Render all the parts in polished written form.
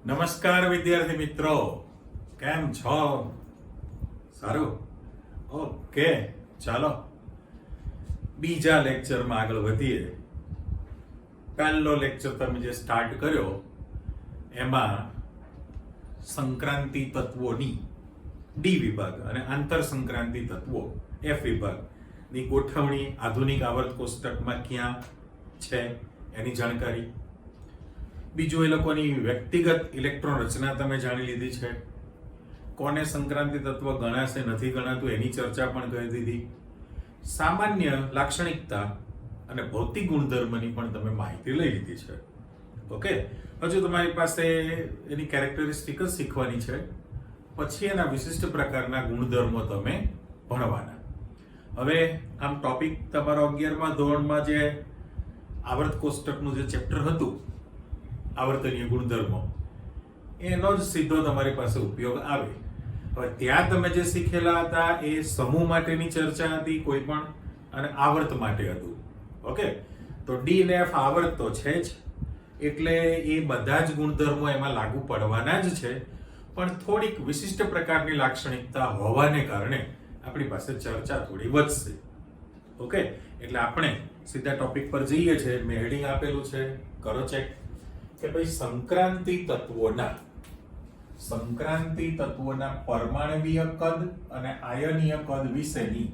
નમસ્કાર વિદ્યાર્થી મિત્રો, કેમ છો? સારું, ઓકે. ચાલો બીજા લેક્ચરમાં આગળ વધીએ. પહેલો લેક્ચર તમે જે સ્ટાર્ટ કર્યો એમાં સંક્રાંતિ તત્વોની ડી વિભાગ અને આંતર સંક્રાંતિ તત્વો એફ વિભાગની ગોઠવણી આધુનિક આવર્ત કોષ્ટકમાં ક્યાં છે એની જાણકારી. બીજું એ લોકોની વ્યક્તિગત ઇલેક્ટ્રોન રચના તમે જાણી લીધી છે. કોને સંક્રાંતિ તત્વ ગણાશે નથી ગણાતું એની ચર્ચા પણ કરી દીધી. સામાન્ય લાક્ષણિકતા અને ભૌતિક ગુણધર્મની પણ તમે માહિતી લઈ લીધી છે. ઓકે, હજુ તમારી પાસે એની કેરેક્ટરિસ્ટિક જ શીખવાની છે. પછી એના વિશિષ્ટ પ્રકારના ગુણધર્મો તમે ભણવાના. હવે આમ ટોપિક તમારો 11મા ધોરણમાં જે આવર્ત કોષ્ટકનું જે ચેપ્ટર હતું આવર્તનીય ગુણધર્મો, એનો જ સીધો તમારી પાસે ઉપયોગ આવે. હવે ત્યાં તમે જે શીખેલા હતા એ સમૂહ માટેની ચર્ચા હતી કોઈ પણ, અને આવર્ત માટે હતું. ઓકે, તો ડી અને એફ આવર્ત તો છે જ, એટલે એ બધા જ ગુણધર્મો એમાં લાગુ પડવાના જ છે. પણ થોડીક વિશિષ્ટ પ્રકારની લાક્ષણિકતા હોવાને કારણે આપણી પાસે ચર્ચા થોડી વધશે. ઓકે, એટલે આપણે સીધા ટોપિક પર જઈએ છીએ. મેં હેડિંગ આપેલું છે, કરો ચેક કે ભાઈ સંક્રાંતિ તત્વોના પરમાણવીય કદ અને આયનીય કદ વિશેની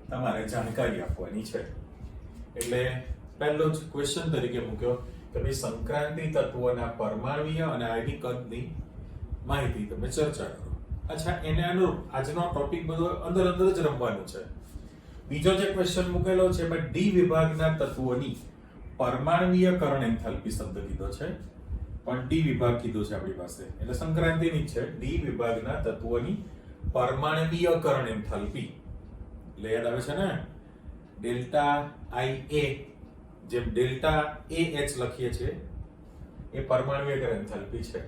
તમારે જાણકારી આપવાની છે. એટલે પહેલો જ ક્વેશ્ચન તરીકે મૂક્યો કે ભાઈ સંક્રાંતિ તત્વોના પરમાણવીય અને આયનિક કદની માહિતી તમે ચર્ચા કરો. અચ્છા, એને અનુરૂપ આજનો ટોપિક બધો અંદર જ રમવાનું છે. બીજો જે ક્વેશ્ચન મૂકેલો છે એમાં ડી વિભાગના તત્વોની પરમાણવીયકરણ એન્થાલ્પી શબ્દ કીધો છે, પણ ડી વિભાગ કીધો છે આપણી પાસે, એટલે સંક્રાંતિની જ છે. ડી વિભાગના તત્વોની પરમાણવીયકરણ એન્થાલ્પી એટલે યાદ આવે છે ને, ડેલ્ટા આઈ એ, જેમ ડેલ્ટા એ એચ લખીએ છીએ એ પરમાણવીયકરણ એન્થાલ્પી છે.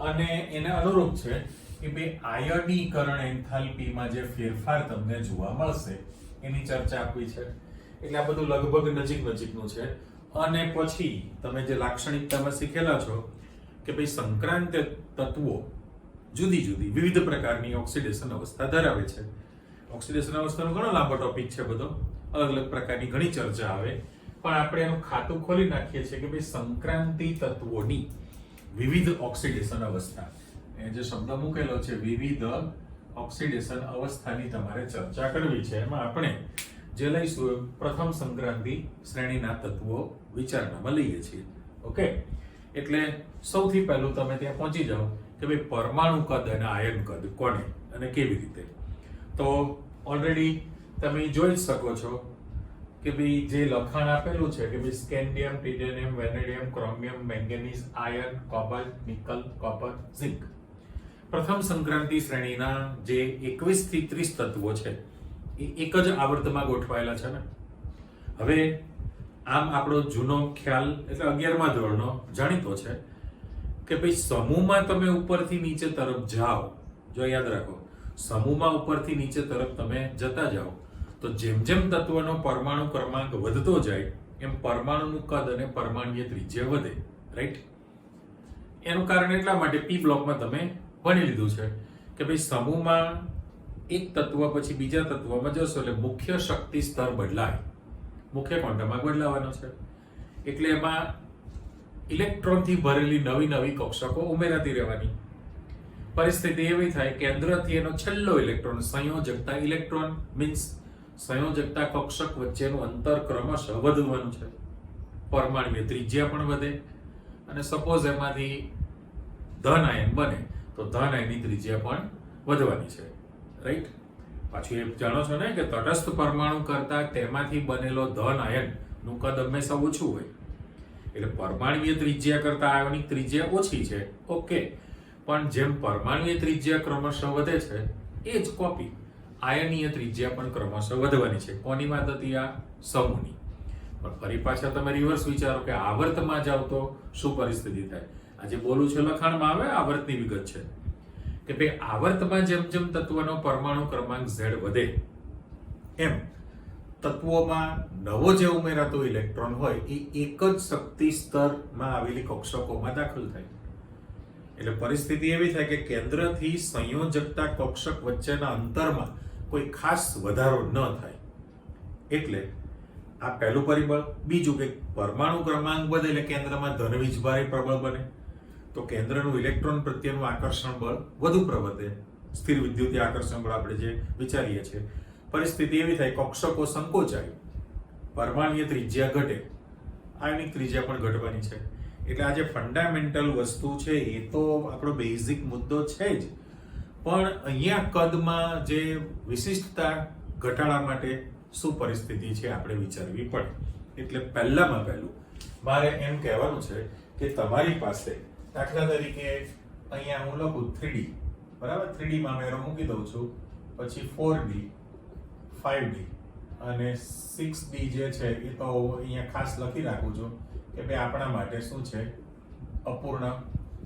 અને એને અનુરૂપ છે કે બે આયનીકરણ એન્થાલ્પીમાં જે ફેરફાર તમને જોવા મળશે એની ચર્ચા આપવી છે. એટલે આ બધું લગભગ નજીકનું છે. અને પછી તમે જે લાક્ષણિકતામાં શીખેલા છો કે ભાઈ સંક્રાંત તત્વો જુદી વિવિધ પ્રકારની ઓક્સિડેશન અવસ્થા ધરાવે છે. ઓક્સિડેશન અવસ્થાનો ઘણો લાંબો ટોપિક છે બધો, અલગ પ્રકારની ઘણી ચર્ચા આવે, પણ આપણે એનું ખાતું ખોલી નાખીએ છીએ કે ભાઈ સંક્રાંતિ તત્વોની વિવિધ ઓક્સિડેશન અવસ્થા, એ જે શબ્દ મૂકેલો છે વિવિધ ઓક્સિડેશન અવસ્થાની તમારે ચર્ચા કરવી છે. એમાં આપણે જે લઈશું પ્રથમ સંક્રાંતિ શ્રેણીના તત્વો વિચારણામાં લઈએ છીએ. ઓકે, એટલે સૌથી પહેલું તમે ત્યાં પહોંચી જાઓ કે ભાઈ પરમાણુ કદ અને આયન કદ કોને અને કેવી રીતે. તો ઓલરેડી તમે જોઈ શકો છો કે ભાઈ જે લખાણ આપેલું છે કે ભાઈ scandium, titanium, vanadium, chromium, manganese, iron, cobalt, nickel, copper, zinc. પ્રથમ સંક્રાંતિ શ્રેણીના જે 21 થી 30 તત્વો છે એ એક જ આવર્તમાં ગોઠવાયેલા છે ને. હવે આમ આપણો જૂનો ખ્યાલ એટલે 11મા ધોરણનો જાણીતો છે કે ભાઈ સમૂહમાં તમે ઉપરથી નીચે તરફ જાઓ, જો યાદ રાખો, સમૂહમાં ઉપરથી નીચે તરફ તમે જતા જાઓ તો જેમ તત્વનો પરમાણુ ક્રમાંક વધતો જાય એમ પરમાણુનું કદ અને પરમાણુય ત્રિજ્યા વધે. રાઈટ? એનું કારણ એટલા માટે પી બ્લોકમાં તમે ભણી લીધું છે કે ભાઈ સમૂહમાં એક તત્વ પછી બીજા તત્વમાં જશો એટલે મુખ્ય શક્તિ સ્તર બદલાય, મુખ્ય ક્વોન્ટમમાં બદલાવાનો છે. એટલે એમાં ઇલેક્ટ્રોનથી ભરેલી નવી કક્ષકો ઉમેરાતી રહેવાની. પરિસ્થિતિ એવી થાય કેન્દ્રથી એનો છેલ્લો ઇલેક્ટ્રોન, સંયોજકતા ઇલેક્ટ્રોન મીન્સ સંયોજકતા કક્ષક વચ્ચેનું અંતર ક્રમશઃ વધવાનું છે. પરમાણુય ત્રિજ્યા પણ વધે, અને સપોઝ એમાંથી ધન આયન બને તો ધન આયનની ત્રિજ્યા પણ વધવાની છે. રાઈટ? પાછું એ જાણો છો ને કે તટસ્થ પરમાણુ કરતા તેમાંથી બનેલો ધન આયન નું કદ હંમેશા ઓછું હોય, એટલે પરમાણુય ત્રિજ્યા કરતા આયોનિક ત્રિજ્યા ઓછી છે. ઓકે, પણ જેમ પરમાણુય ત્રિજ્યા ક્રમશઃ વધે છે એ જ કોપી આયનીય ત્રિજ્યા પણ ક્રમશઃ વધવાની છે. કોની વાત હતી? આ સમૂહની. પણ ફરી પાછા તમે રિવર્સ વિચારો કે આવર્તમાં જાવ તો શું પરિસ્થિતિ થાય. આજે બોલું છે લખાણમાં આવે આવર્તની વિગત છે કે ભાઈ આવર્તમાં જેમ તત્વનો પરમાણુ ક્રમાંક Z વધે એમ તત્વોમાં નવો જે ઉમેરાતો ઇલેક્ટ્રોન હોય એ એક જ શક્તિ સ્તરમાં આવેલી કક્ષકોમાં દાખલ થાય. એટલે પરિસ્થિતિ એવી થાય કે કેન્દ્રથી સંયોજકતા કક્ષક વચ્ચેના અંતરમાં કોઈ ખાસ વધારો ન થાય. એટલે આ પહેલું પરિબળ. બીજું કે પરમાણુ ક્રમાંક વધે એટલે કેન્દ્રમાં ધન વીજભારી પ્રબળ બને, તો કેન્દ્રનું ઇલેક્ટ્રોન પ્રત્યેનું આકર્ષણ બળ વધુ પ્રવર્તે. સ્થિર વિદ્યુતીય આકર્ષણ બળ આપણે જે વિચારીએ છીએ. પરિસ્થિતિ એવી થાય કક્ષકો સંકોચાય, પરમાણ્વીય ત્રિજ્યા ઘટે, આયનિક ત્રિજ્યા પણ ઘટવાની છે. એટલે આ જે ફંડામેન્ટલ વસ્તુ છે એ તો આપણો બેઝિક મુદ્દો છે જ, પણ અહીંયા કદમાં જે વિશિષ્ટતા ઘટાડા માટે શું પરિસ્થિતિ છે આપણે વિચારવી પડે. એટલે પહેલામાં પહેલું મારે એમ કહેવાનું છે કે તમારી પાસે દાખલા તરીકે અહીંયા હું લખું 3D, બરાબર? 3D માં મેરો મૂકી દઉં છું, પછી 4D, 5D અને 6D જે છે એ તો અહીંયા ખાસ લખી રાખું છું કે ભાઈ આપણા માટે શું છે, અપૂર્ણ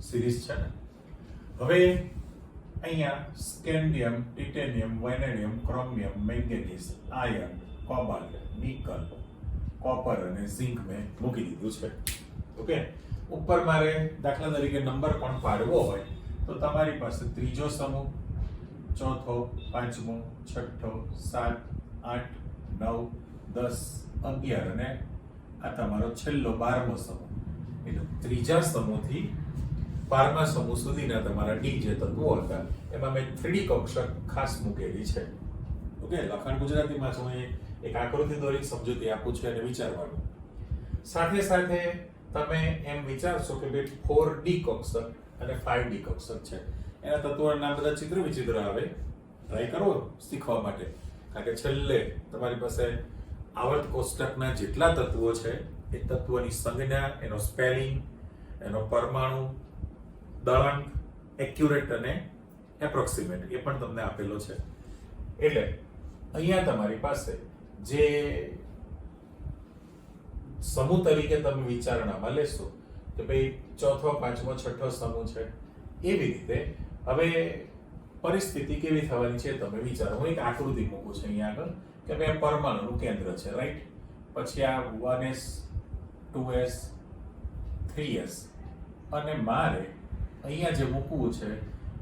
સિરીઝ છે ને. હવે અહીંયા scandium, titanium, vanadium, chromium, manganese, iron, cobalt, nickel, copper અને ઝિંક મેં મૂકી દીધું છે. ઓકે, ઉપર મારે દાખલા તરીકે નંબર પણ પાડવો હોય તો તમારી પાસે ત્રીજો સમૂહ, ચોથો, પાંચમો, છઠ્ઠો, 7, 8, 9, 10, 11 અને આ તમારો છેલ્લો 12મો સમૂહ. એટલે ત્રીજા સમૂહથી 12મા સમૂહ સુધીના તમારા ડી જે તત્વો હતા એમાં મેં 3D કક્ષક ખાસ મૂકેલી છે. ઓકે, લખાણ ગુજરાતીમાં છું, એક આકૃતિ દોરી સમજૂતી આપું છું અને વિચારવાનું. સાથે સાથે તમે એમ વિચારશો કે ભાઈ 4D કક્ષક અને 5D કક્ષક છે, એના તત્વોના બધા ચિત્ર વિચિત્ર આવે. ટ્રાય કરો શીખવા માટે, કારણ કે છેલ્લે તમારી પાસે આવર્ત કોષ્ટકના જેટલા તત્વો છે એ તત્વની સંજ્ઞા, એનો સ્પેલિંગ, એનો પરમાણુ દળાંક, એક્યુરેટ અને એપ્રોક્સિમેટ એ પણ તમને આપેલો છે. એટલે અહીંયા તમારી પાસે જે સમૂહ તરીકે તમે વિચારણામાં લેશો કે ભાઈ ચોથો, પાંચમો, છઠ્ઠો સમૂહ છે, એવી રીતે હવે પરિસ્થિતિ કેવી થવાની છે તમે વિચારો. હું એક આકૃતિ મૂકું છું અહીંયા આગળ કે ભાઈ પરમાણુનું કેન્દ્ર છે, રાઈટ? પછી આ 1s, 2s, 3s અને મારે અહીંયા જે મૂકવું છે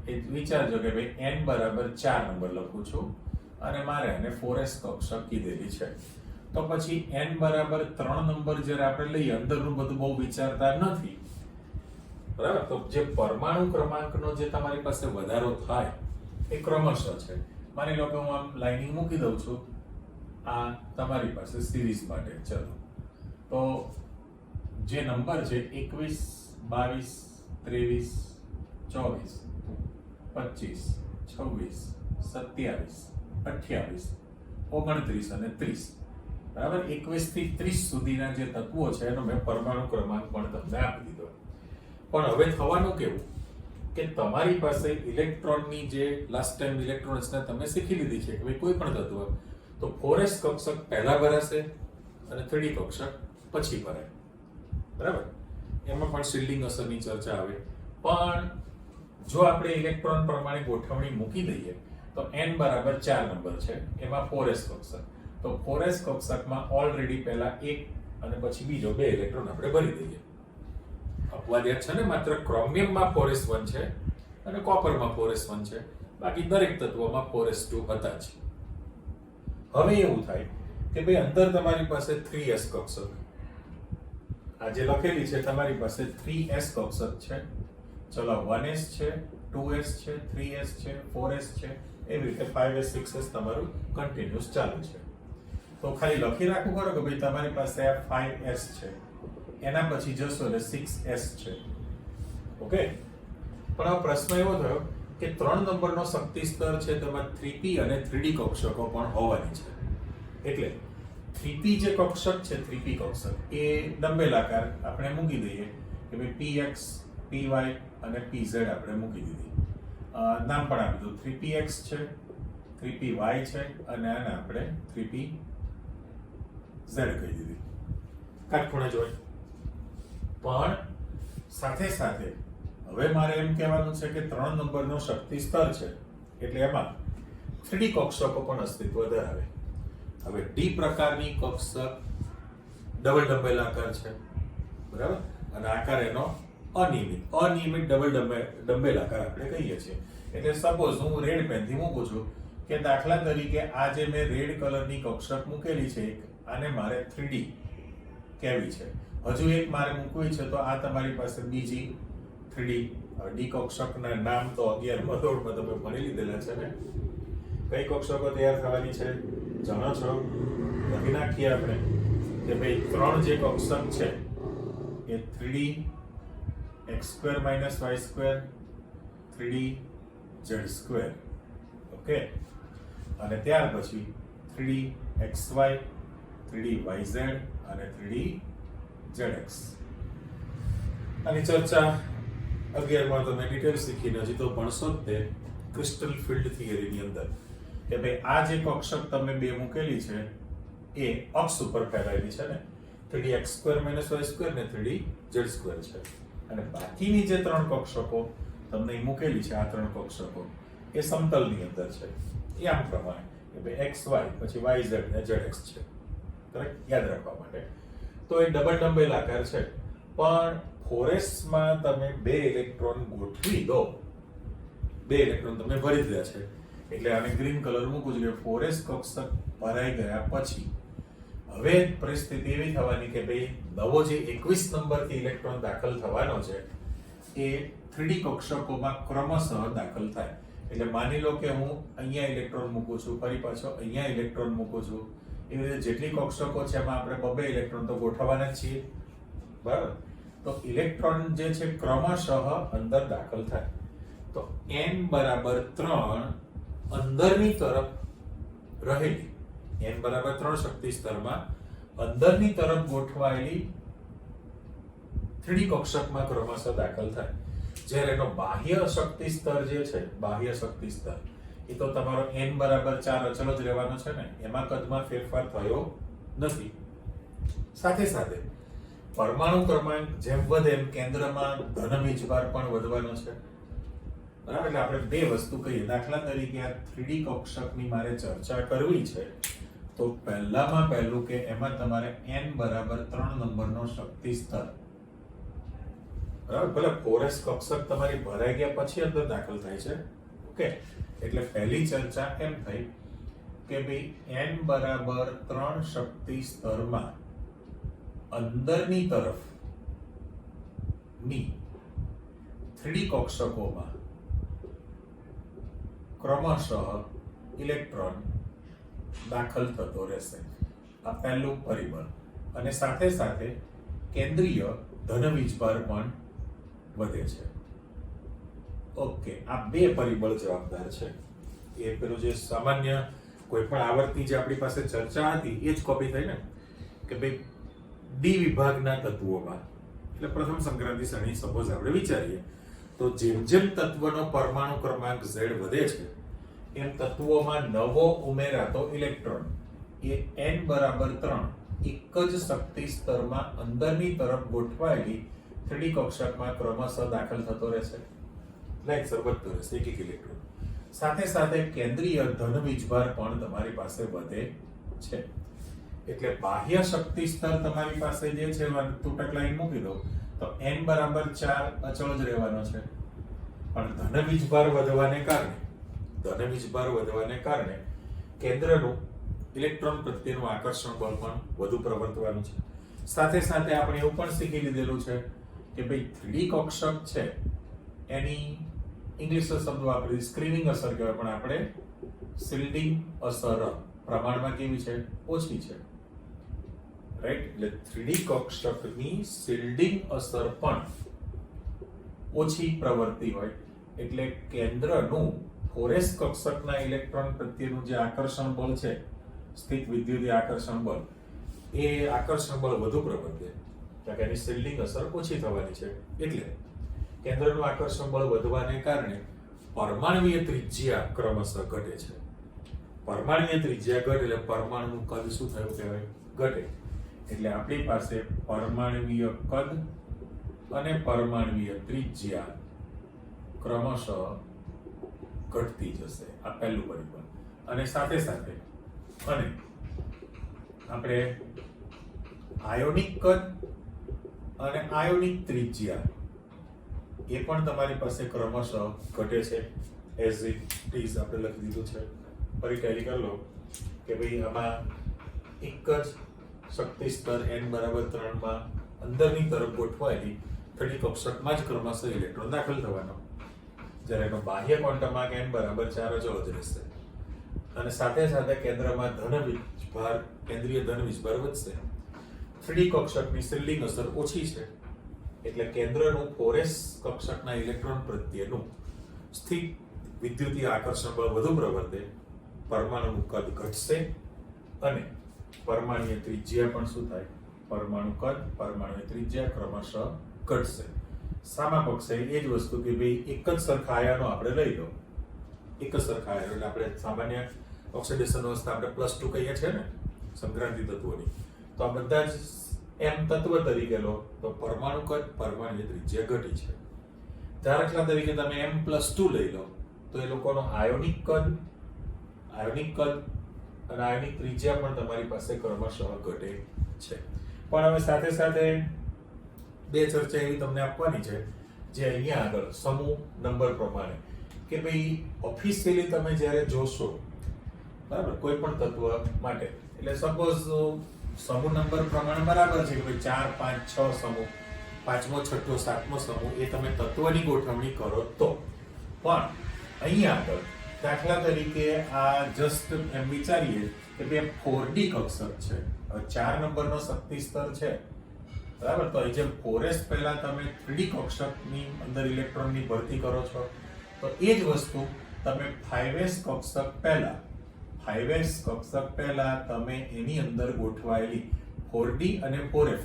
એ વિચારજો કે ભાઈ n બરાબર 4 નંબર લખું છું અને મારે આને 4s કક્ષક કીધેલી છે. તો પછી n બરાબર 3 નંબર જ્યારે આપણે લઈએ, અંદરનું બધું બહુ વિચારતા નથી, બરાબર? તો જે પરમાણુ ક્રમાંકનો જે તમારી પાસે વધારો થાય એ ક્રમશઃ છે. માની લો કે હું આમ લાઇનિંગ મૂકી દઉં છું આ તમારી પાસે સિરીઝ માટે. ચલો, તો જે નંબર છે 21, 22, 23, 24, 25, 26, 27, 28, 29 અને 30, બરાબર? 21 થી 30 સુધીના જે તત્વો છે એનો મેં પરમાણુ ક્રમાંક પણ તમને આપી દીધો. પણ હવે થવાનું કેવું કે તમારી પાસે ઇલેક્ટ્રોનની જે લાસ્ટ ટાઈમ ઇલેક્ટ્રોનિક્સને તમે શીખી લીધી છે કે ભાઈ કોઈ પણ તત્વ તો 4s કક્ષક પહેલા ભરાશે અને 3D કક્ષક પછી ભરાય, બરાબર? એમાં પણ શિલ્ડિંગ અસરની ચર્ચા આવે. પણ જો આપણે ઇલેક્ટ્રોન પ્રમાણે ગોઠવણી મૂકી દઈએ તો n બરાબર 4 નંબર છે, એમાં 4s કક્ષક. તો 4s કક્ષકમાં ઓલરેડી પહેલા એક અને પછી બીજો 2 ઇલેક્ટ્રોન આપણે ભરી દઈએ. અપવાદ યાદ છે ને, માત્ર ક્રોમિયમમાં 4s1 છે અને કોપરમાં 4s1 છે, બાકી દરેક તત્વોમાં 4s2 હતા જ. હવે એવું થાય કે ભાઈ અંદર તમારી પાસે 3s કક્ષક, આ જે લખેલી છે તમારી પાસે 3s કક્ષક છે. ચલો, 1s છે, 2s છે, 3s છે, 4s છે, એવી રીતે 5s, 6s તમારું કન્ટિન્યુઅસ ચાલુ છે. તો ખાલી લખી રાખવું ખરો કે ભાઈ તમારી પાસે આ 5s છે, એના પછી જશો એટલે 6s છે. ઓકે, પણ આ પ્રશ્ન એવો થયો કે 3 નંબરનો શક્તિ સ્તર છે, તેમાં 3p અને 3d કક્ષકો પણ હોવાની છે. એટલે 3p જે કક્ષક છે, 3p કક્ષક એ ડંબેલાકાર આપણે મૂકી દઈએ કે ભાઈ px, py અને pz આપણે મૂકી દીધી. નામ પણ આપી દઉં, 3px છે, 3py છે અને આને આપણે 3pz કહી દીધી. કાટખૂણે જોઈ. પણ સાથે સાથે હવે મારે એમ કહેવાનું છે કે 3 નંબરનો શક્તિ સ્તર છે એટલે એમાં 3D કક્ષકો પણ અસ્તિત્વ ધરાવે. હવે ડી પ્રકારની કક્ષક ડબલ ડમ્બેલ આકાર છે, બરાબર, અને આકાર એનો અનિયમિત ડબલ ડમ્બેલ આકાર આપણે કહીએ છીએ. એટલે સપોઝ હું રેડ પેનથી મૂકું છું કે દાખલા તરીકે આ જે મેં રેડ કલરની કક્ષક મૂકેલી છે આને મારે 3D કેવી છે, હજુ એક મારે મૂકવી છે, તો આ તમારી પાસે બીજી 3D ડી કક્ષકના નામ તો 11મા ધોરણમાં તમે ભણી લીધેલા છે ને. કઈ કક્ષકો તૈયાર થવાની છે જાણો છો? લખી નાખીએ આપણે કે ભાઈ 3 જે કક્ષક છે એ 3D x² - y² 3D z², okay, અને ત્યાર પછી 3D xy 3D yz અને 3D zx. આની ચર્ચા 11માં તમે ડિટેલ શીખીને હજી તો ભણશો જ તે ક્રિસ્ટલ ફિલ્ડ થિયરીની અંદર કે ભાઈ આ જે કક્ષક તમે બે મૂકેલી છે એ અક્ષ ઉપર ફેલાયેલી છે ને, 3D x² - y² ને 3D z² છે, અને બાકીની જે 3 કક્ષકો તમને મૂકેલી છે, આ 3 કક્ષકો એ સમતલની અંદર છે. એ આમ પ્રમાણે કે ભાઈ xy પછી yz ને zx છે, કરેક્ટ, યાદ રાખવા માટે. તો એ ડબલ ડમ્બેલ આકાર છે, પણ ફોરેસ્ટમાં તમે 2 ઇલેક્ટ્રોન ગોઠવી દો, 2 ઇલેક્ટ્રોન તમે ભરી દીધા છે, એટલે આને ગ્રીન કલર મૂકું છું કે ફોરેસ્ટ કક્ષક ભરાઈ ગયા પછી હવે પરિસ્થિતિ એવી થવાની કે ભાઈ નવો જે 21 નંબરથી ઇલેક્ટ્રોન દાખલ થવાનો છે એ 3D કક્ષકોમાં ક્રમશઃ દાખલ થાય. એટલે માની લો કે હું અહીંયા ઇલેક્ટ્રોન મૂકું છું, ફરી પાછો અહીંયા ઇલેક્ટ્રોન મૂકું છું, એવી રીતે જેટલી કક્ષકો છે એમાં આપણે 2 ઇલેક્ટ્રોન તો ગોઠવવાના જ છીએ, બરાબર. તો ઇલેક્ટ્રોન જે છે ક્રમશઃ અંદર દાખલ થાય. તો n બરાબર 3 અંદરની તરફ રહેલી, n બરાબર 3 શક્તિ સ્તરમાં અંદરની તરફ ગોઠવાયેલી 3D કક્ષકમાં ક્રમશઃ દાખલ થાય. જ્યારે એનો બાહ્ય શક્તિ સ્તર જે છે, બાહ્ય શક્તિ સ્તર એ તો તમારો n બરાબર 4 અચલ જ રહેવાનો છે ને, એમાં કદમાં ફેરફાર થયો નથી. સાથે સાથે પરમાણુ ક્રમાંક જેમ વધે એમ કેન્દ્રમાં ધન વીજભાર પણ વધવાનો છે, બરાબર. એટલે આપણે 2 વસ્તુ કહીએ. દાખલા તરીકે આ 3D કક્ષકની મારે ચર્ચા કરવી છે તો પહેલું કે એમાં તમારે n બરાબર 3 નંબરનો શક્તિ સ્તર, બરાબર, ભલે ફોરેસ્ટ કક્ષક તમારી ભરાઈ ગયા પછી અંદર દાખલ થાય છે, ઓકે. એટલે પહેલી ચર્ચા એમ થઈ કે ભાઈ n બરાબર 3 શક્તિ સ્તરમાં અંદરની તરફ ની 3D કક્ષકોમાં ક્રમશઃ ઇલેક્ટ્રોન દાખલ થતો રહેશે. આ પહેલું પરિબળ. અને સાથે સાથે કેન્દ્રીય ધન વીજભાર પણ વધે છે, ઓકે. આ 2 પરિબળ જવાબદાર છે. એ પેલું જે સામાન્ય કોઈ પણ આવર્તની જે આપણી પાસે ચર્ચા હતી એ જ કોપી થઈ ને કે ભાઈ ડી વિભાગના તત્વોમાં, એટલે પ્રથમ સંક્રાંતિ શ્રેણી સપોઝ આપણે વિચારીએ તો જેમ જેમ તત્વનો પરમાણુ ક્રમાંક z વધે છે એમ તત્વોમાં નવો ઉમેરાતો ઇલેક્ટ્રોન એ n બરાબર 3 એક જ શક્તિ સ્તરમાં અંદરની તરફ ગોઠવાયેલી 3D કક્ષકમાં ક્રમશઃ દાખલ થતો રહેશે, લાઈનસર વધતો રહેશે એક ઇલેક્ટ્રોન. સાથે સાથે કેન્દ્રીય ધન વીજભાર પણ તમારી પાસે વધે છે. એટલે બાહ્ય શક્તિ સ્તર તમારી પાસે જે છે તૂટક લાઈન મૂકી દો તો n બરાબર 4 અચળ જ રહેવાનો છે, પણ ધન વીજભાર વધવાને કારણે કેન્દ્રનું ઇલેક્ટ્રોન પ્રત્યેનું આકર્ષણ બળ પણ વધુ પ્રવર્તવાનું છે. સાથે સાથે આપણે એવું પણ શીખી લીધેલું છે કે ભાઈ 3D કક્ષક છે એની ઇંગ્લિશનો શબ્દ વાપરી સ્ક્રીનિંગ અસર કહેવાય, પણ આપણે શિલ્ડિંગ અસર પ્રમાણમાં કેવી છે? ઓછી છે, રાઈટ. એટલે 3D કક્ષકની શિલ્ડિંગ અસર પણ ઓછી પ્રવર્તી હોય એટલે કેન્દ્રનું ફોરેસ્ટ કક્ષકના ઇલેક્ટ્રોન પ્રત્યેનું જે આકર્ષણ બળ છે, સ્થિત વિદ્યુતીય આકર્ષણ બળ, એ આકર્ષણ બળ વધુ પ્રવર્તે કારણ કે એની શિલ્ડિંગ અસર ઓછી થવાની છે. એટલે કેન્દ્રનું આકર્ષણ બળ વધવાને કારણે પરમાણુય ત્રિજ્યા ક્રમશઃ ઘટે છે. પરમાણુય ત્રિજ્યા ઘટે એટલે પરમાણુનું કદ શું થયું કહેવાય? ઘટે. એટલે આપણી પાસે પરમાણુય કદ અને પરમાણુય ત્રિજ્યા ક્રમશઃ ઘટતી જશે. આ પહેલું પરિબળ. અને સાથે સાથે અને આપણે આયોનિક કદ અને આયોનિક ત્રિજ્યા એ પણ તમારી પાસે ક્રમશઃ ઘટે છે. એઝ ઇટ ઇઝ આપણે લખી દીધું છે. ફરી ટેલી કરી લો કે ભાઈ આમાં એક જ શક્તિ સ્તર n બરાબર 3 માં અંદરની તરફ ગોઠવાયેલી થડી કક્ષકમાં જ ક્રમશઃ ઇલેક્ટ્રોન દાખલ થવાનો, જ્યારે એનો બાહ્ય ક્વોન્ટમમાં n બરાબર 4 જ રહેશે અને સાથે સાથે કેન્દ્રમાં ધન વીજભાર, કેન્દ્રીય ધન વીજભાર વધશે. 3D કક્ષકની શિલ્ડિંગ અસર ઓછી છે એટલે કેન્દ્રનું 4s કક્ષકના ઇલેક્ટ્રોન પ્રત્યેનું સ્થિત વિદ્યુતીય આકર્ષણ બળ વધુ પ્રવર્તે, પરમાણુનું કદ ઘટશે અને પરમાણુય ત્રિજ્યા પણ શું થાય? પરમાણુ કદ, પરમાણુય ત્રિજ્યા ક્રમશઃ ઘટશે. સામા પક્ષે એ જ વસ્તુ કે ભાઈ એક જ સરખા આયનો આપણે લઈ લો, એક જ સરખા આયનો એટલે આપણે સામાન્ય ઓક્સિડેશન અવસ્થા આપણે +2 કહીએ છીએ ને સંક્રાંતિ તત્વોની, તો આ બધા જ m તત્વ તરીકે લો તો પરમાણુ કદ, પરમાણુય ત્રિજ્યા ઘટી છે. દાખલા તરીકે તમે m+2 લઈ લો તો એ લોકોનો આયોનિક કદ અને આયોનિક ત્રિજ્યા પણ તમારી પાસે ક્રમશઃ ઘટે છે. પણ હવે સાથે સાથે બે ચર્ચા એવી તમને આપવાની છે જે અહીંયા આગળ સમૂહ નંબર પ્રમાણે કે ભાઈ ઓફિશિયલી તમે જ્યારે જોશો બરાબર કોઈ પણ તત્વ માટે, એટલે સપોઝ સમૂહ નંબર પ્રમાણે બરાબર છે કે ભાઈ 4 5 6 સમૂહ, 5મો 6થો 7મો સમૂહ એ તમે તત્વની ગોઠવણી કરો તો, પણ અહીંયા આગળ દાખલા તરીકે આ જસ્ટ એમ વિચારીએ કે ભાઈ 4D કક્ષક છે, 4 નંબરનો શક્તિ સ્તર છે બરાબર, તો જેમ 4s પહેલા તમે 3D કક્ષકની અંદર ઇલેક્ટ્રોનની ભરતી કરો છો તો એ જ વસ્તુ તમે 5s કક્ષક પહેલા તમે એની અંદર ગોઠવાયેલી 4D અને 4f,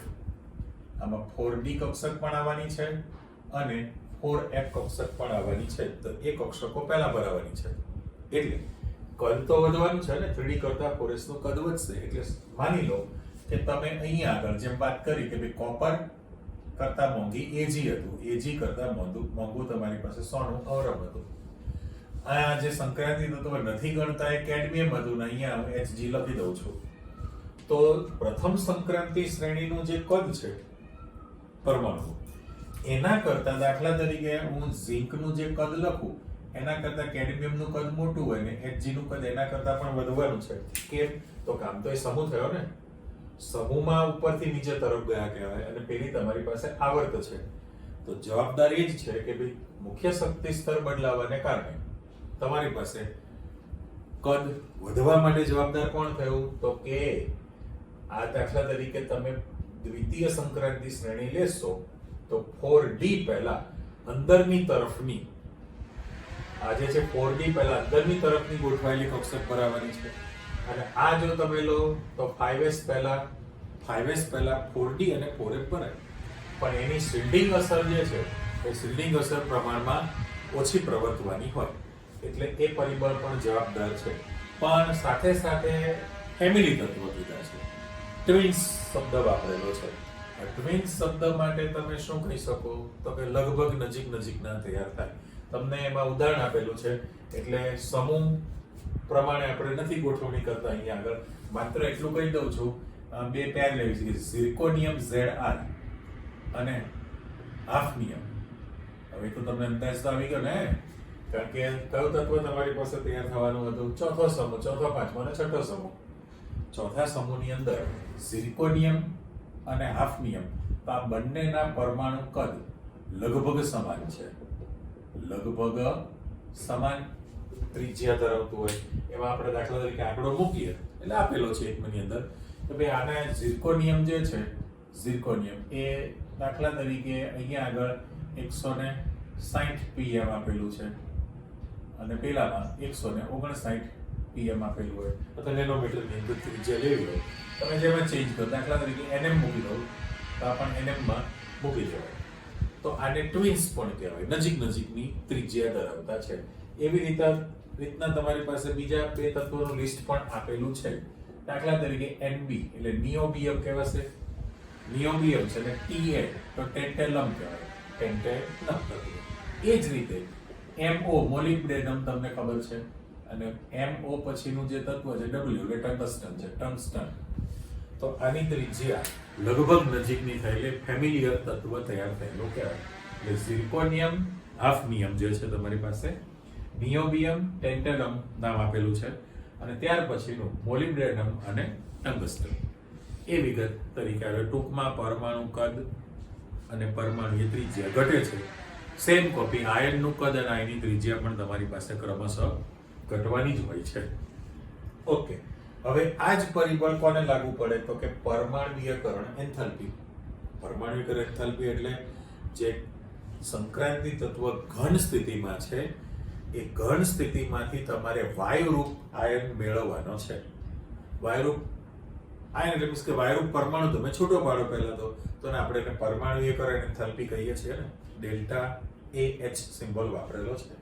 આમાં 4D કક્ષક પણ આવવાની છે અને 4f કક્ષક પણ આવવાની છે, તો એ કક્ષકો પહેલા ભરાવાની છે એટલે કદ તો વધવાનું છે ને, 3D કરતા 4s નું કદ વધશે. એટલે માની લો કે તમે અહીંયા આગળ જેમ વાત કરી કે ભાઈ કોપર કરતા મોંઘી Ag હતું, Ag કરતા મોંઘું તમારી પાસે સોનું અવરમ હતું. આ જે સંક્રાંતિ તત્વ નથી ગણતા એ કેડમિયમ હતું ને અહીંયા Hg લખી દઉં છું. તો પ્રથમ સંક્રાંતિ શ્રેણીનું જે કદ છે પરમાણુ એના કરતા દાખલા તરીકે હું ઝિંકનું જે કદ લખું એના કરતા કેડમિયમનું કદ મોટું હોય ને Hg નું કદ એના કરતા પણ વધવાનું છે. કેમ? તો કામ તો એ સમૂહ થયો ને, સમૂહમાં ઉપરથી નીચે તરફ ગયા કહેવાય અને પેલી તમારી પાસે આવર્ત છે. તો જવાબદાર એ જ છે કે ભાઈ મુખ્ય શક્તિ સ્તર બદલાવાને કારણે તમારી પાસે કદ વધવા માટે જવાબદાર કોણ થયું? તો કે આ દાખલા તરીકે તમે દ્વિતીય સંક્રાંતિ શ્રેણી લેશો તો 4D પહેલા અંદરની તરફની આ જે છે 4D પહેલા અંદરની તરફની ગોઠવાયેલી કક્ષક ભરાવાની છે અને આ જો તમે લો તો 5s પહેલા 4D અને 4f ભરાય, પણ એની શિલ્ડિંગ અસર જે છે એ શિલ્ડિંગ અસર પ્રમાણમાં ઓછી પ્રવર્તવાની હોય એટલે એ પરિબળ પણ જવાબદાર છે. પણ સાથે સાથે ફેમિલી તત્વો કીધા છે, ટ્વિન્સ શબ્દ વાપરેલો છે. ટ્વિન્સ શબ્દ માટે તમે શું કહી શકો તો કે લગભગ નજીકના તૈયાર થાય. તમને એમાં ઉદાહરણ આપેલું છે એટલે સમૂહ પ્રમાણે આપણે નથી ગોઠવણી કરતા. અહીંયા આગળ માત્ર એટલું કહી દઉં છું, બે પેર લેવી છે, ઝિર્કોનિયમ Zr અને હાફનિયમ. હવે તો તમને અંદાજ તો આવી ગયો ને, કારણ કે કયું તત્વ તમારી પાસે તૈયાર થવાનું હતું? ચોથો સમૂહ, ચોથો, પાંચમો અને છઠ્ઠો સમૂહ. ચોથા સમૂહની અંદર ઝિર્કોનિયમ અને હાફનિયમ, તો આ બંનેના પરમાણુ કદ લગભગ સમાન છે, લગભગ સમાન ત્રિજ્યા ધરાવતું હોય. એમાં આપણે દાખલા તરીકે આંકડો મૂકીએ એટલે આપેલો છે એકની અંદર તો ભાઈ આના ઝિર્કોનિયમ જે છે, ઝિર્કોનિયમ એ દાખલા તરીકે અહીંયા આગળ 160 pm આપેલું છે અને પેલામાં 159 pm આપેલું હોય તો નેનોમીટરની અંદર ત્રિજ્યા લેવી હોય તમે જેમાં ચેન્જ કરો, દાખલા તરીકે nm મૂકી દો તો આપણે nm માં મૂકી જવાય. તો આને ટ્વિન્સ પણ કહેવાય, નજીકની ત્રિજ્યા ધરાવતા છે. એવી રીતના તમારી પાસે બીજા બે તત્વોનું લિસ્ટ પણ આપેલું છે. દાખલા તરીકે Nb એટલે નિયોબિયમ કહેવાશે, નિયોબિયમ છે અને Ta તો ટેન્ટેલમ કહેવાય, ટેન્ટેલમ તત્વ. એ જ રીતે Mo મોલિબ્ડેનમ તમને ખબર છે અને Mo પછીનું જે તત્વ છે W એટલે ટંગસ્ટન છે, ટંગસ્ટન. તો આની ત્રિજ્યા લગભગ નજીકની થાય એટલે ફેમિલિયર તત્વ તૈયાર થયેલું કહેવાય. એટલે ઝિર્કોનિયમ હાફનિયમ જે છે તમારી પાસે, નિયોબિયમ ટેન્ટેનમ નામ આપેલું છે, અને ત્યાર પછીનું મોલિબ્ડેનમ અને ટંગસ્ટન. એ વિગત તરીકે આવે. ટૂંકમાં પરમાણુ કદ અને પરમાણુની ત્રિજ્યા ઘટે છે. સેમ કોપી આયનનું કદ અને આયનની ત્રિજ્યા પણ તમારી પાસે ક્રમશઃ ઘટવાની જ હોય છે. ઓકે, હવે આ જ પરિબળ કોને લાગુ પડે તો કે પરમાણ્વીયકરણ એન્થાલ્પી. પરમાણ્વીયકરણ એન્થાલ્પી એટલે જે સંક્રાંતિ તત્વ ઘન સ્થિતિમાં છે એ ઘન સ્થિતિમાંથી તમારે વાયુરૂપ આયન મેળવવાનો છે. વાયુરૂપ આયન એટલે મીન્સ કે વાયુરૂપ પરમાણુ તમે છૂટો પાડો પહેલા તો આપણે એને પરમાણ્વીયકરણ એન્થાલ્પી કહીએ છીએ ને, ડેલ્ટા AH સિમ્બોલ વાપરેલો છે.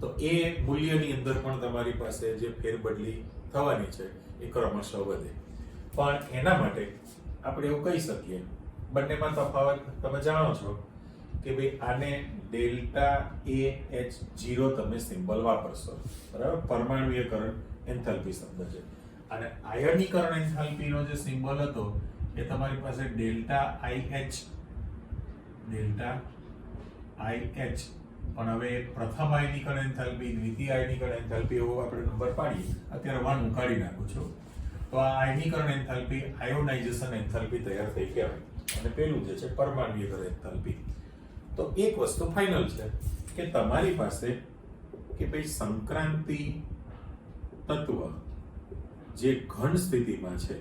તો એ મૂલ્યની અંદર પણ તમારી પાસે જે ફેરબદલી થવાની છે એ ક્રમશઃ વધે. પણ એના માટે આપણે એવું કહી શકીએ, બંનેમાં તફાવત તમે જાણો છો કે ભાઈ આને ડેલ્ટા AH0 તમે સિમ્બોલ વાપરશો, બરાબર? પરમાણ્વીયકરણ એન્થાલ્પી શબ્દ છે. અને આયનીકરણ એન્થાલ્પીનો જે સિમ્બોલ હતો એ તમારી પાસે ડેલ્ટા IH. પણ હવે પ્રથમ આયનીકરણ એન્થાલ્પી, દ્વિતીય આયનીકરણ એન્થાલ્પી એવો આપણે નંબર પાડીએ. અત્યારે 1 હું કાઢી નાખું છું. તો આ આયનીકરણ એન્થાલ્પી આયોનાઇઝેશન એન્થાલ્પી તૈયાર થઈ કહેવાય. અને પેલું જે છે પરમાણ્વીયકરણ એન્થાલ્પી. તો એક વસ્તુ ફાઇનલ છે કે તમારી પાસે કે ભાઈ સંક્રાંતિ તત્વ જે ઘન સ્થિતિમાં છે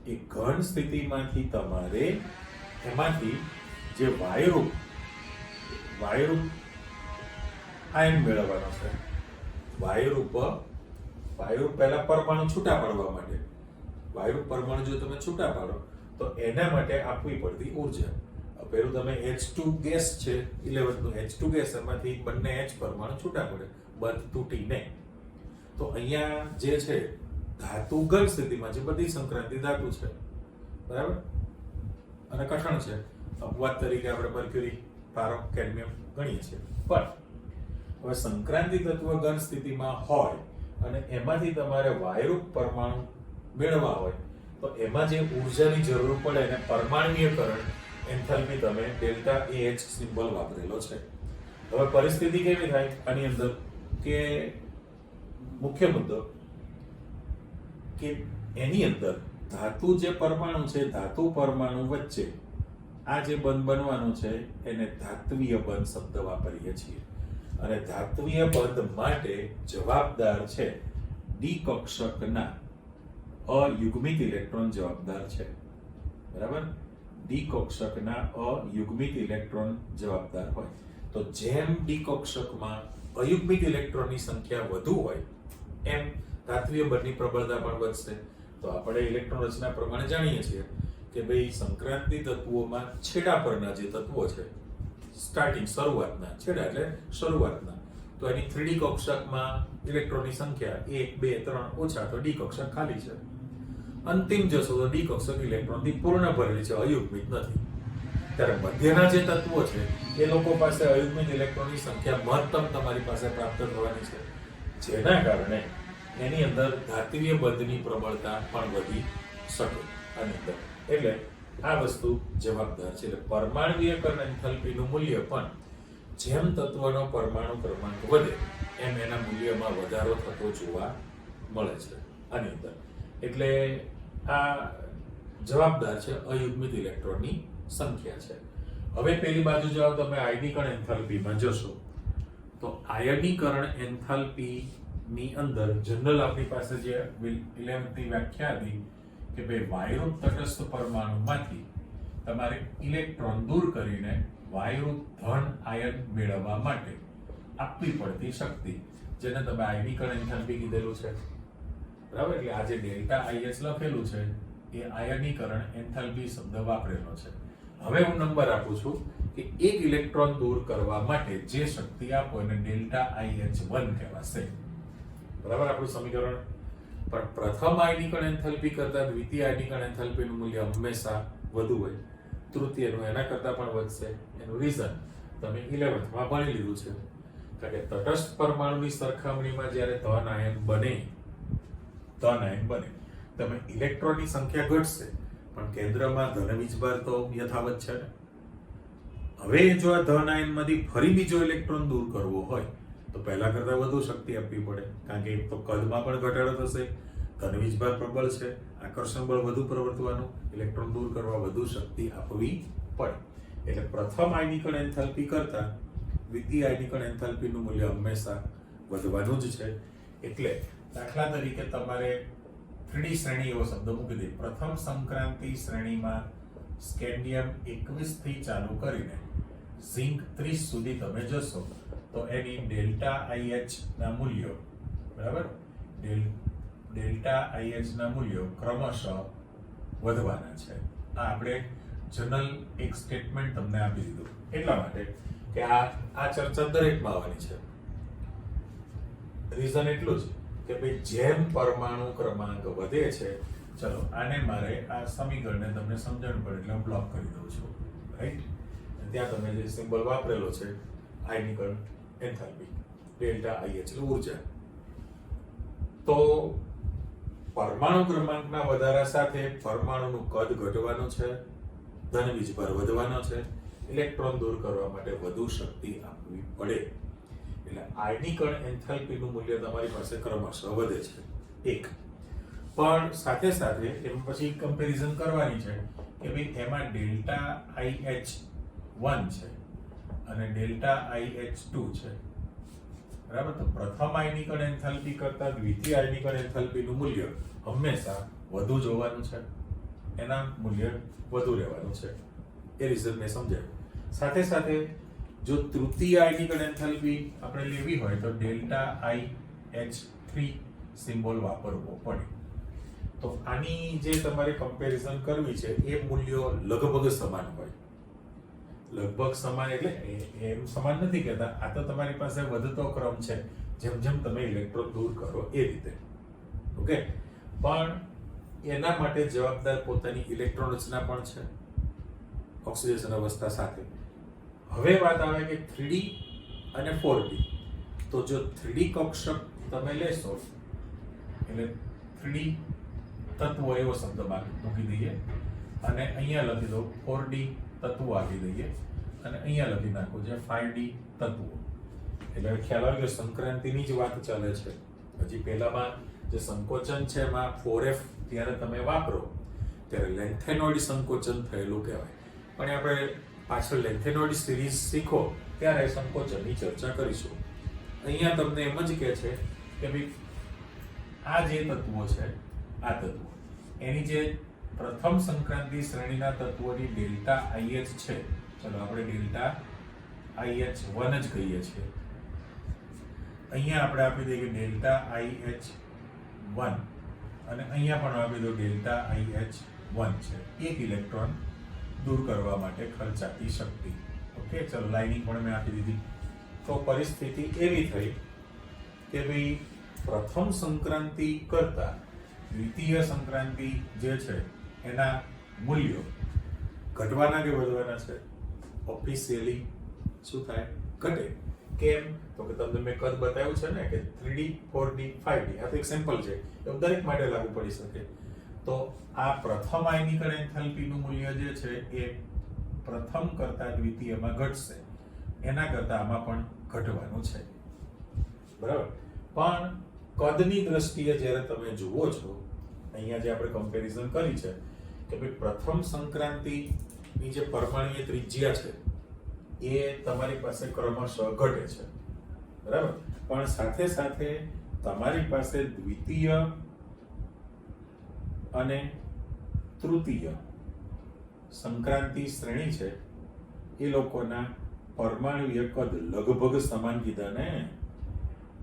એ ઘન સ્થિતિમાંથી તમારે એમાંથી જે વાયુરૂપ આયન મેળવવાનો છે. વાયુરૂપ પહેલા પરમાણુ છૂટા પાડવા માટે, વાયુરૂપ પરમાણુ જો તમે છૂટા પાડો તો એના માટે આપવી પડતી ઉર્જા. પેલું તમે H2 ગેસ છે 11 નું H2 ગેસ, એમાંથી બંને H પરમાણુ છૂટા પડે બંધ તૂટીને. તો અહીંયા જે છે ધાતુ ઘન સ્થિતિમાં છે, બધી સંક્રાંતિ ધાતુ છે, બરાબર? અને કઠણ છે. અપવાદ તરીકે આપણે મર્ક્યુરી, પારો, કેડમિયમ ગણીએ છીએ. પણ હવે સંક્રાંતિ તત્વ ઘન સ્થિતિમાં હોય અને એમાંથી તમારે વાયુરૂપ પરમાણુ મેળવવા હોય તો એમાં જે ઉર્જાની જરૂર પડે એને પરમાણ્વીયકરણ એન્થાલ્પી તમે ડેલ્ટા AH સિમ્બોલ વાપરેલો છે. હવે પરિસ્થિતિ કેવી થાય આની અંદર કે મુખ્ય મુદ્દો કે એની અંદર ધાતુ જે પરમાણુ છે, ધાતુ પરમાણુ વચ્ચે આ જે બંધ બનવાનું છે એને ધાત્વીય બંધ શબ્દ વાપરીએ છીએ. અને ધાત્વીય બંધ માટે જવાબદાર છે ડી કક્ષકના અયુગ્મિત ઇલેક્ટ્રોન જવાબદાર છે, બરાબર? ડી કક્ષકના અયુગ્મિત ઇલેક્ટ્રોન જવાબદાર હોય તો જેમ ડી કક્ષકમાં અયુગ્મિત ઇલેક્ટ્રોનની સંખ્યા વધુ હોય એમ ધાત્વીય બંધની પ્રબળતા પણ વધશે. તો આપણે ઇલેક્ટ્રોન રચના પ્રમાણે જાણીએ છીએ કે ભાઈ સંક્રાંતિ તત્વોમાં છેડા પરના જે તત્વો છે, સ્ટાર્ટિંગ શરૂઆતના છેડા એટલે શરૂઆતના, તો એની 3D કક્ષકમાં ઇલેક્ટ્રોનની સંખ્યા 1 2 3 ઓછા તો ડી કક્ષક ખાલી છે. અંતિમ જશો તો ડી કક્ષક ઇલેક્ટ્રોનથી પૂર્ણ ભરેલી છે, અયુગ્મિત નથી. ત્યારે મધ્યના જે તત્વો છે એ લોકો પાસે અયુગ્મિત ઇલેક્ટ્રોનની સંખ્યા મહત્તમ તમારી પાસે પ્રાપ્ત થવાની છે, જેના કારણે એની અંદર ધાત્વીય બંધની પ્રબળતા પણ વધી શકે આની અંદર. એટલે આ વસ્તુ જવાબદાર છે. એટલે પરમાણ્વીયકરણ એન્થાલ્પીનું મૂલ્ય પણ જેમ તત્વનો પરમાણુ ક્રમાંક વધે એમ એના મૂલ્યમાં વધારો થતો જોવા મળે છે આની અંદર. એટલે આ જવાબદાર છે અયુગ્મિત ઇલેક્ટ્રોનની સંખ્યા છે. હવે પેલી બાજુ જો તમે આયનીકરણ એન્થાલ્પીમાં જશો તો આયનીકરણ એન્થાલ્પીની અંદર જનરલ આપણી પાસે જે 11th ની વ્યાખ્યા હતી કે ભાઈ વાયુરૂપ તટસ્થ પરમાણુમાંથી તમારે ઇલેક્ટ્રોન દૂર કરીને વાયુરૂપ ધન આયન મેળવવા માટે આપવી પડતી શક્તિ, જેને તમે આયનીકરણ એન્થાલ્પી કીધેલું છે, બરાબર? એટલે આ જે ડેલ્ટા IH લખેલું છે એ આયનીકરણ એન્થાલ્પી શબ્દ વાપરેલો છે. હવે હું નંબર આપું છું કે એક ઇલેક્ટ્રોન દૂર કરવા માટે જે શક્તિ આપો એને ડેલ્ટા IH1 કહેવાશે, બરાબર? આપણું સમીકરણ. પણ પ્રથમ આયનીકરણ એન્થાલ્પી કરતા દ્વિતીય આયનીકરણ એન્થાલ્પીનું મૂલ્ય હંમેશા વધુ હોય, તૃતીયનું એના કરતા પણ વધશે. એનું રીઝન તમે 11th માં ભણી લીધું છે. કારણ કે તટસ્થ પરમાણુની સરખામણીમાં જ્યારે ધન આયન બને તમે ઇલેક્ટ્રોનની સંખ્યા ઘટશે પણ કેન્દ્રમાં ધન વીજભાર તો યથાવત છે ને. હવે જો આ ધન આયનમાંથી ફરી બીજો ઇલેક્ટ્રોન દૂર કરવો હોય તો પહેલા કરતા વધુ શક્તિ આપવી પડે, કારણ કે એક તો કદમાં પણ ઘટાડો થશે, ધન વીજભાર પ્રબળ છે, આકર્ષણ બળ વધુ પ્રવર્તવાનું, ઇલેક્ટ્રોન દૂર કરવા વધુ શક્તિ આપવી પડે. એટલે પ્રથમ આયનીકરણ એન્થાલ્પી કરતા દ્વિતીય આયનીકરણ એન્થાલ્પીનું મૂલ્ય હંમેશા વધવાનું જ છે. એટલે દાખલા તરીકે તમારે 3D શ્રેણી એવો શબ્દ મૂકી દે. પ્રથમ સંક્રાંતિ શ્રેણીમાં સ્કેન્ડિયમ 21 થી ચાલુ કરીને ઝિંક 30 સુધી તમે જશો તો એની ડેલ્ટા IH ના મૂલ્યો, બરાબર, ડેલ્ટા IH ના મૂલ્યો ક્રમશઃ વધવાના છે. આ આપણે જનરલ એક સ્ટેટમેન્ટ તમને આપી દીધું એટલા માટે કે આ ચર્ચા દરેકમાં આવવાની છે. રીઝન એટલું જ કે ભાઈ જેમ પરમાણુ ક્રમાંક વધે છે, ચલો આને મારે આ સમીકરણને તમને સમજણ પડે એટલે હું બ્લોક કરી દઉં છું, રાઈટ. ત્યાં તમે જે સિમ્બોલ વાપરેલો છે આયનીકરણ એન્થાલ્પી, ડેલ્ટા IH એટલે ઊર્જા. તો પરમાણુ ક્રમાંકના વધારા સાથે પરમાણુનું કદ ઘટવાનું છે, ધન વીજભાર વધવાનો છે, ઇલેક્ટ્રોન દૂર કરવા માટે વધુ શક્તિ આપવી પડે. એટલે આયનીકરણ એન્થાલ્પીનું મૂલ્ય તમારી પાસે ક્રમશઃ વધે છે. એક પણ સાથે સાથે એમ પછી કમ્પેરિઝન કરવાની છે કે ભાઈ એમાં ડેલ્ટા IH1 છે અને ડેલ્ટા IH2 છે, બરાબર. તો પ્રથમ આયનીકરણ એન્થાલ્પી કરતા દ્વિતીય આયનીકરણ એન્થાલ્પીનું મૂલ્ય હંમેશા વધુ જોવાનું છે, એના મૂલ્ય વધુ રહેવાનું છે. એ રીઝન મેં સમજાવ્યું. સાથે સાથે જો તૃતીય આયનીકરણ એન્થાલ્પી આપણે લેવી હોય તો ડેલ્ટા IH3 સિમ્બોલ વાપરવો પડે. તો આની જે તમારે કમ્પેરિઝન કરવી છે એ મૂલ્યો લગભગ સમાન હોય. લગભગ સમાન એટલે એમ સમાન નથી કહેતા, આ તો તમારી પાસે વધતો ક્રમ છે જેમ જેમ તમે ઇલેક્ટ્રોન દૂર કરો એ રીતે, ઓકે. પણ એના માટે જવાબદાર પોતાની ઇલેક્ટ્રોન રચના પણ છે ઓક્સિડેશન અવસ્થા સાથે. હવે વાત આવે કે 3D અને 4D. તો જો 3D કક્ષક તમે લેશો એટલે 3D તત્વો એવો શબ્દ મૂકી દઈએ અને અહીંયા લખી દો 4D તત્વો આપી દઈએ અને અહીંયા લખી નાખો જે 5D તત્વો. એટલે ખ્યાલ આવે કે સંક્રાંતિની જ વાત ચાલે છે. હજી પહેલામાં જે સંકોચન છે એમાં 4F ત્યારે તમે વાપરો ત્યારે લેન્થેનોઇડ સંકોચન થયેલું કહેવાય. પણ આપણે પાછળ લેન્થેનોઇડ સિરીઝ શીખો ત્યારે સંકોચનની ચર્ચા કરીશું. અહીંયા તમને એમ જ કહે છે કે ભાઈ આ જે તત્વો છે, આ તત્વો એની જે પ્રથમ સંક્રાંતિ શ્રેણીના તત્વોની ડેલ્ટા IH છે, ચલો આપણે ડેલ્ટા IH1 જ કહીએ છીએ. અહીંયા આપણે આપી દઈએ કે ડેલ્ટા IH1 અને અહીંયા પણ આપી દો ડેલ્ટા IH1 છે. એક ઇલેક્ટ્રોન દૂર કરવા માટે ખર્ચાતી શક્તિ, ઓકે. ચલો લાઇનિંગ પણ મેં આપી દીધી. તો પરિસ્થિતિ એવી થઈ કે ભાઈ પ્રથમ સંક્રાંતિ કરતા દ્વિતીય સંક્રાંતિ જે છે એના મૂલ્યો ઘટવાના કે વધવાના છે? ઓફિશિયલી શું થાય? ઘટે. કેમ? તો કે તમને મેં કદ બતાવ્યું છે ને કે 3D 4D 5D. આ તો એક સેમ્પલ છે, એ દરેક માટે લાગુ પડી શકે. તો આ પ્રથમ આયનીકરણ એન્થાલ્પીનું મૂલ્ય જે છે એ પ્રથમ કરતા દ્વિતીયમાં ઘટશે, એના કરતા આમાં પણ ઘટવાનું છે, બરાબર. પણ કદની દ્રષ્ટિએ જ્યારે તમે જુઓ છો, અહીંયા જે આપણે કમ્પેરિઝન કરી છે કે ભાઈ પ્રથમ સંક્રાંતિની જે પરમાણુય ત્રિજ્યા છે એ તમારી પાસે ક્રમશઃ ઘટે છે, બરાબર. પણ સાથે સાથે તમારી પાસે દ્વિતીય અને તૃતીય સંક્રાંતિ શ્રેણી છે એ લોકોના પરમાણુય કદ લગભગ સમાન કીધા ને.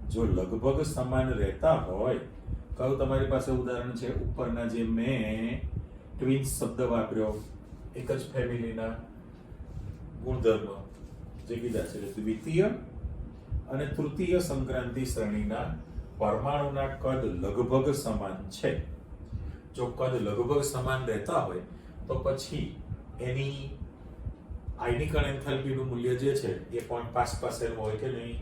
જો લગભગ સમાન રહેતા હોય, કહું તમારી પાસે ઉદાહરણ છે ઉપરના જે મેં ટ્વિન્સ શબ્દ વાપર્યો, એક જ ફેમિલીના ગુણધર્મ જે કીધા છે, દ્વિતીય અને તૃતીય સંક્રાંતિ શ્રેણીના પરમાણુના કદ લગભગ સમાન છે. જો કદ લગભગ સમાન રહેતા હોય તો પછી એની આયનીકરણ એન્થાલ્પીનું મૂલ્ય જે છે એ પણ પાસેનું હોય કે નહીં.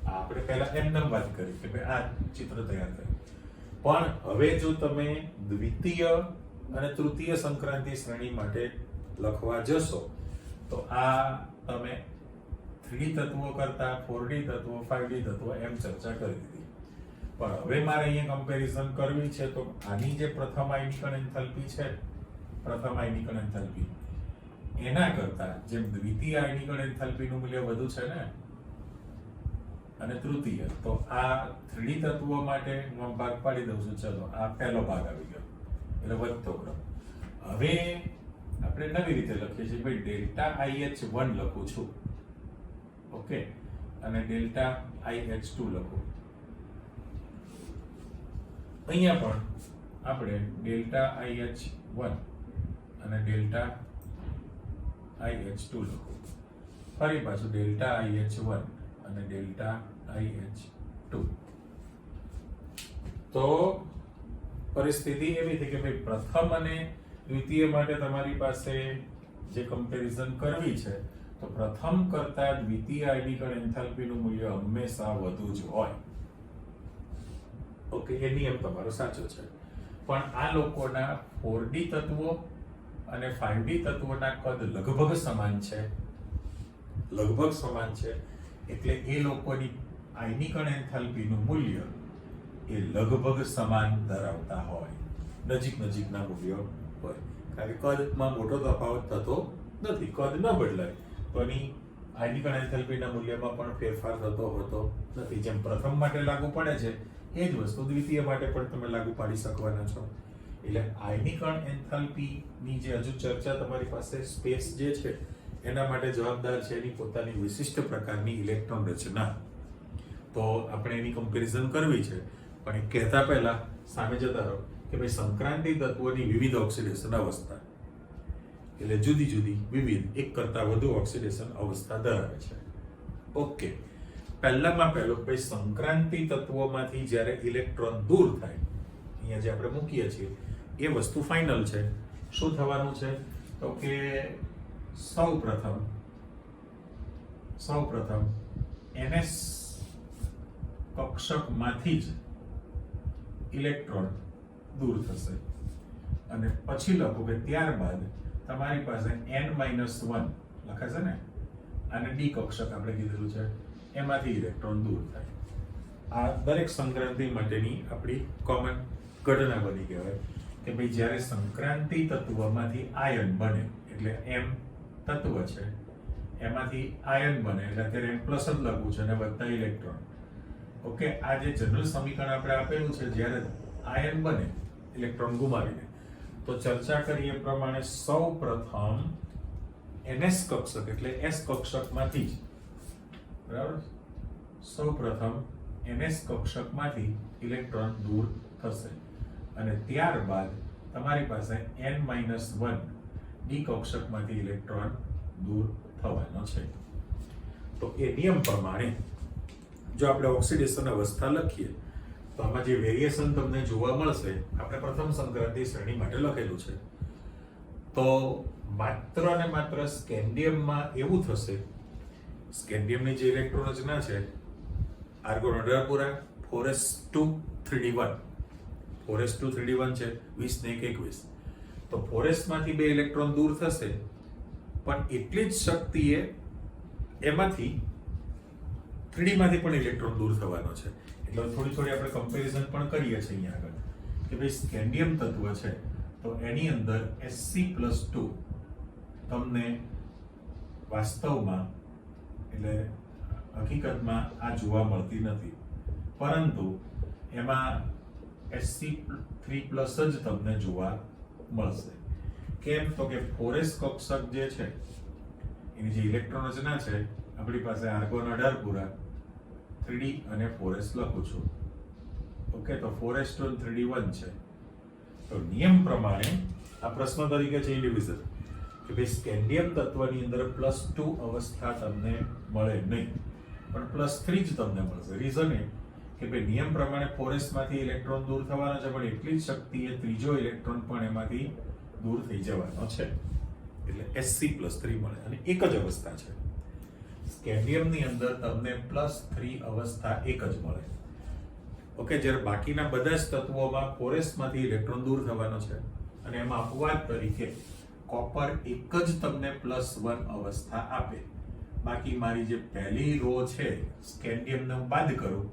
આપણે પહેલા એમને વાત કરી કે ભાઈ આ ચિત્ર તૈયાર કર્યું. પણ હવે જો તમે દ્વિતીય અને તૃતીય સંક્રાંતિ શ્રેણી માટે લખવા જશો તો આ તમે 3D તત્વો કરતા 4D તત્વો 5D તત્વો એમ ચર્ચા કરી દીધી. પણ હવે મારે અહીંયા કમ્પેરિઝન કરવી છે તો આની જે પ્રથમ આયનિકણ એન્થાલ્પી છે, પ્રથમ આયનિકણ એન્થાલ્પી એના કરતા જેમ દ્વિતીય આયનિકણ એન્થાલ્પીનું મૂલ્ય વધુ છે ને અને તૃતીય, તો આ 3D તત્વો માટે હું ભાગ પાડી દઉં છું. ચલો આ પહેલો ભાગ આવી ગયો એટલે વધતો ક્રમ. હવે આપણે નવી રીતે લખીએ છીએ ભાઈ ડેલ્ટા IH1 લખું છું, ઓકે, અને ડેલ્ટા IH2 લખું. અહીંયા પણ આપણે ડેલ્ટા IH1 અને ડેલ્ટા IH2 લખું. ફરી પાછું ડેલ્ટા IH1 અને ડેલ્ટા IH2. તો પરિસ્થિતિ એવી થઈ કે ભાઈ પ્રથમ અને દ્વિતીય માટે તમારી પાસે જે કમ્પેરિઝન કરવી છે તો પ્રથમ કરતા દ્વિતીય આયનિકણ એન્થાલ્પીનું મૂલ્ય હંમેશા વધુ જ હોય. ઓકે, એ નિયમ તમારો સાચો છે. પણ આ લોકોના 4D તત્વો અને 5D તત્વોના કદ લગભગ સમાન છે, લગભગ સમાન છે. એટલે એ લોકોની આયનિકણ એન્થાલ્પીનું મૂલ્ય એ લગભગ સમાન ધરાવતા હોય, નજીક નજીકના મૂલ્યો હોય. કારણ કે કદમાં મોટો તફાવત થતો નથી, કદ ન બદલાય તો એની આયનિકણ એન્થાલ્પીના મૂલ્યમાં પણ ફેરફાર થતો હોતો નથી. જેમ પ્રથમ માટે લાગુ પડે છે એ જ વસ્તુ દ્વિતીય માટે પણ તમે લાગુ પાડી શકવાના છો. એટલે આયનિકણ એન્થાલ્પીની જે હજુ ચર્ચા તમારી પાસે સ્પેસ જે છે એના માટે જવાબદાર છે એની પોતાની વિશિષ્ટ પ્રકારની ઇલેક્ટ્રોન રચના. તો આપણે એની કમ્પેરિઝન કરવી છે, પણ એ કહેતા પહેલા સામે જતા રહો કે ભાઈ સંક્રાંતિ તત્વોની વિવિધ ઓક્સિડેશન અવસ્થા એટલે જુદી જુદી વિવિધ એક કરતા વધુ ઓક્સિડેશન અવસ્થા ધરાવે છે. ઓકે, પહેલામાં પહેલો ભાઈ સંક્રાંતિ તત્વોમાંથી જ્યારે ઇલેક્ટ્રોન દૂર થાય, અહીંયા જે આપણે મૂકીએ છીએ એ વસ્તુ ફાઇનલ છે. શું થવાનું છે તો કે સૌપ્રથમ NS કક્ષકમાંથી જ ઇલેક્ટ્રોન દૂર થશે અને પછી લખો કે ત્યારબાદ તમારી પાસે N-1 લખાશે ને, અને D કક્ષક આપણે કીધેલું છે એમાંથી ઇલેક્ટ્રોન દૂર થાય. આ દરેક સંક્રાંતિ માટેની આપણી કોમન ઘટના બની કહેવાય કે ભાઈ જ્યારે સંક્રાંતિ તત્વમાંથી આયન બને એટલે M તત્વ છે એમાંથી આયન બને એટલે અત્યારે M પ્લસ જ લખવું છે અને વધતા ઇલેક્ટ્રોન. ઓકે, આ જે જનરલ સમીકરણ આપણે આપેલું છે જ્યારે આયન બને ઇલેક્ટ્રોન ગુમાવીને, તો ચર્ચા કરીએ એ પ્રમાણે સૌ પ્રથમ NS કક્ષક એટલે S કક્ષકમાંથી જ, બરાબર, સૌ પ્રથમ NS કક્ષકમાંથી ઇલેક્ટ્રોન દૂર થશે અને ત્યારબાદ તમારી પાસે N-1 D કક્ષકમાંથી ઇલેક્ટ્રોન દૂર થવાનો છે. તો એ નિયમ પ્રમાણે જો આપણે ઓક્સિડેશન અવસ્થા લખીએ તો આમાં જે વેરિએશન તમને જોવા મળશે આપણે પ્રથમ સંક્રાંતિ શ્રેણી માટે લખેલું છે. તો માત્ર ને માત્ર સ્કેન્ડિયમમાં એવું થશે, સ્કેન્ડિયમની જે ઇલેક્ટ્રોન રચના છે આર્ગોન 18 પૂરા 4s2 3d1 4s2 3d1 છે 20 ને 21. તો 4s માંથી 2 ઇલેક્ટ્રોન દૂર થશે, પણ એટલી જ શક્તિએ એમાંથી 3d માંથી પણ ઇલેક્ટ્રોન દૂર થવાનો છે. એટલે થોડી આપણે કમ્પેરિઝન પણ કરીએ છીએ અહીંયા આગળ કે ભાઈ સ્કેન્ડિયમ તત્વ છે તો એની અંદર Sc+2 તમને વાસ્તવમાં એટલે હકીકતમાં આ જોવા મળતી નથી, પરંતુ એમાં Sc3+ જ તમને જોવા મળશે. કેમ તો કે 4s કક્ષક જે છે એની જે ઇલેક્ટ્રોન રચના છે આપણી પાસે આર્ગોન 18 પૂરા 3d અને 4s લખું છું. ઓકે, તો 4s2 3d1 છે. તો નિયમ પ્રમાણે આ પ્રશ્ન તરીકે છે ઇન્ડિવિઝ્યુઅલ કે ભાઈ સ્કેન્ડિયમ તત્વની અંદર +2 અવસ્થા તમને મળે નહીં, પણ +3 જ તમને મળશે. રીઝન એ કે ભાઈ નિયમ પ્રમાણે 4s માંથી ઇલેક્ટ્રોન દૂર થવાનો છે, પણ એટલી જ શક્તિએ ત્રીજો ઇલેક્ટ્રોન પણ એમાંથી દૂર થઈ જવાનો છે, એટલે Sc+3 મળે અને એક જ અવસ્થા છે. સ્કેન્ડિયમની અંદર તમને +3 અવસ્થા એક જ મળે. ઓકે, જ્યારે બાકીના બધા જ તત્વોમાં 4s માંથી ઇલેક્ટ્રોન દૂર થવાનો છે અને એમાં અપવાદ તરીકે કોપર એક જ તમને +1 અવસ્થા આપે. બાકી મારી જે પહેલી રો છે સ્કેન્ડિયમને હું બાદ કરું,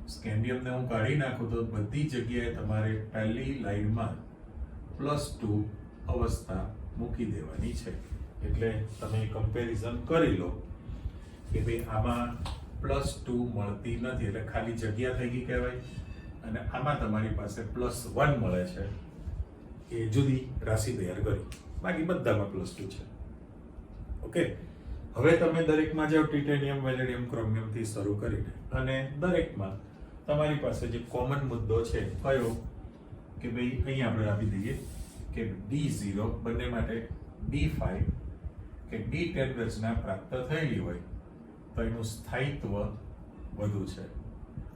સ્કેન્ડિયમને હું કાઢી નાખું તો બધી જગ્યાએ તમારે પહેલી લાઈનમાં +2 અવસ્થા મૂકી દેવાની છે. એટલે તમે કમ્પેરિઝન કરી લો કે ભાઈ આમાં +2 મળતી નથી એટલે ખાલી જગ્યા થઈ ગઈ કહેવાય, અને આમાં તમારી પાસે +1 મળે છે, એ જુદી રાશિ તૈયાર કરી. બાકી બધામાં +2 છે. ઓકે, હવે તમે દરેકમાં જાઓ ટિટેનિયમ, વેલેડિયમ, ક્રોમિયમ થી શરૂ કરીને, અને દરેકમાં તમારી પાસે જે કોમન મુદ્દો છે કયો કે ભાઈ અહીંયા આપણે આપી દઈએ કે D0 બંને માટે D5 કે D10 રચના પ્રાપ્ત થયેલી હોય તો એનું સ્થાયિત્વ વધુ છે,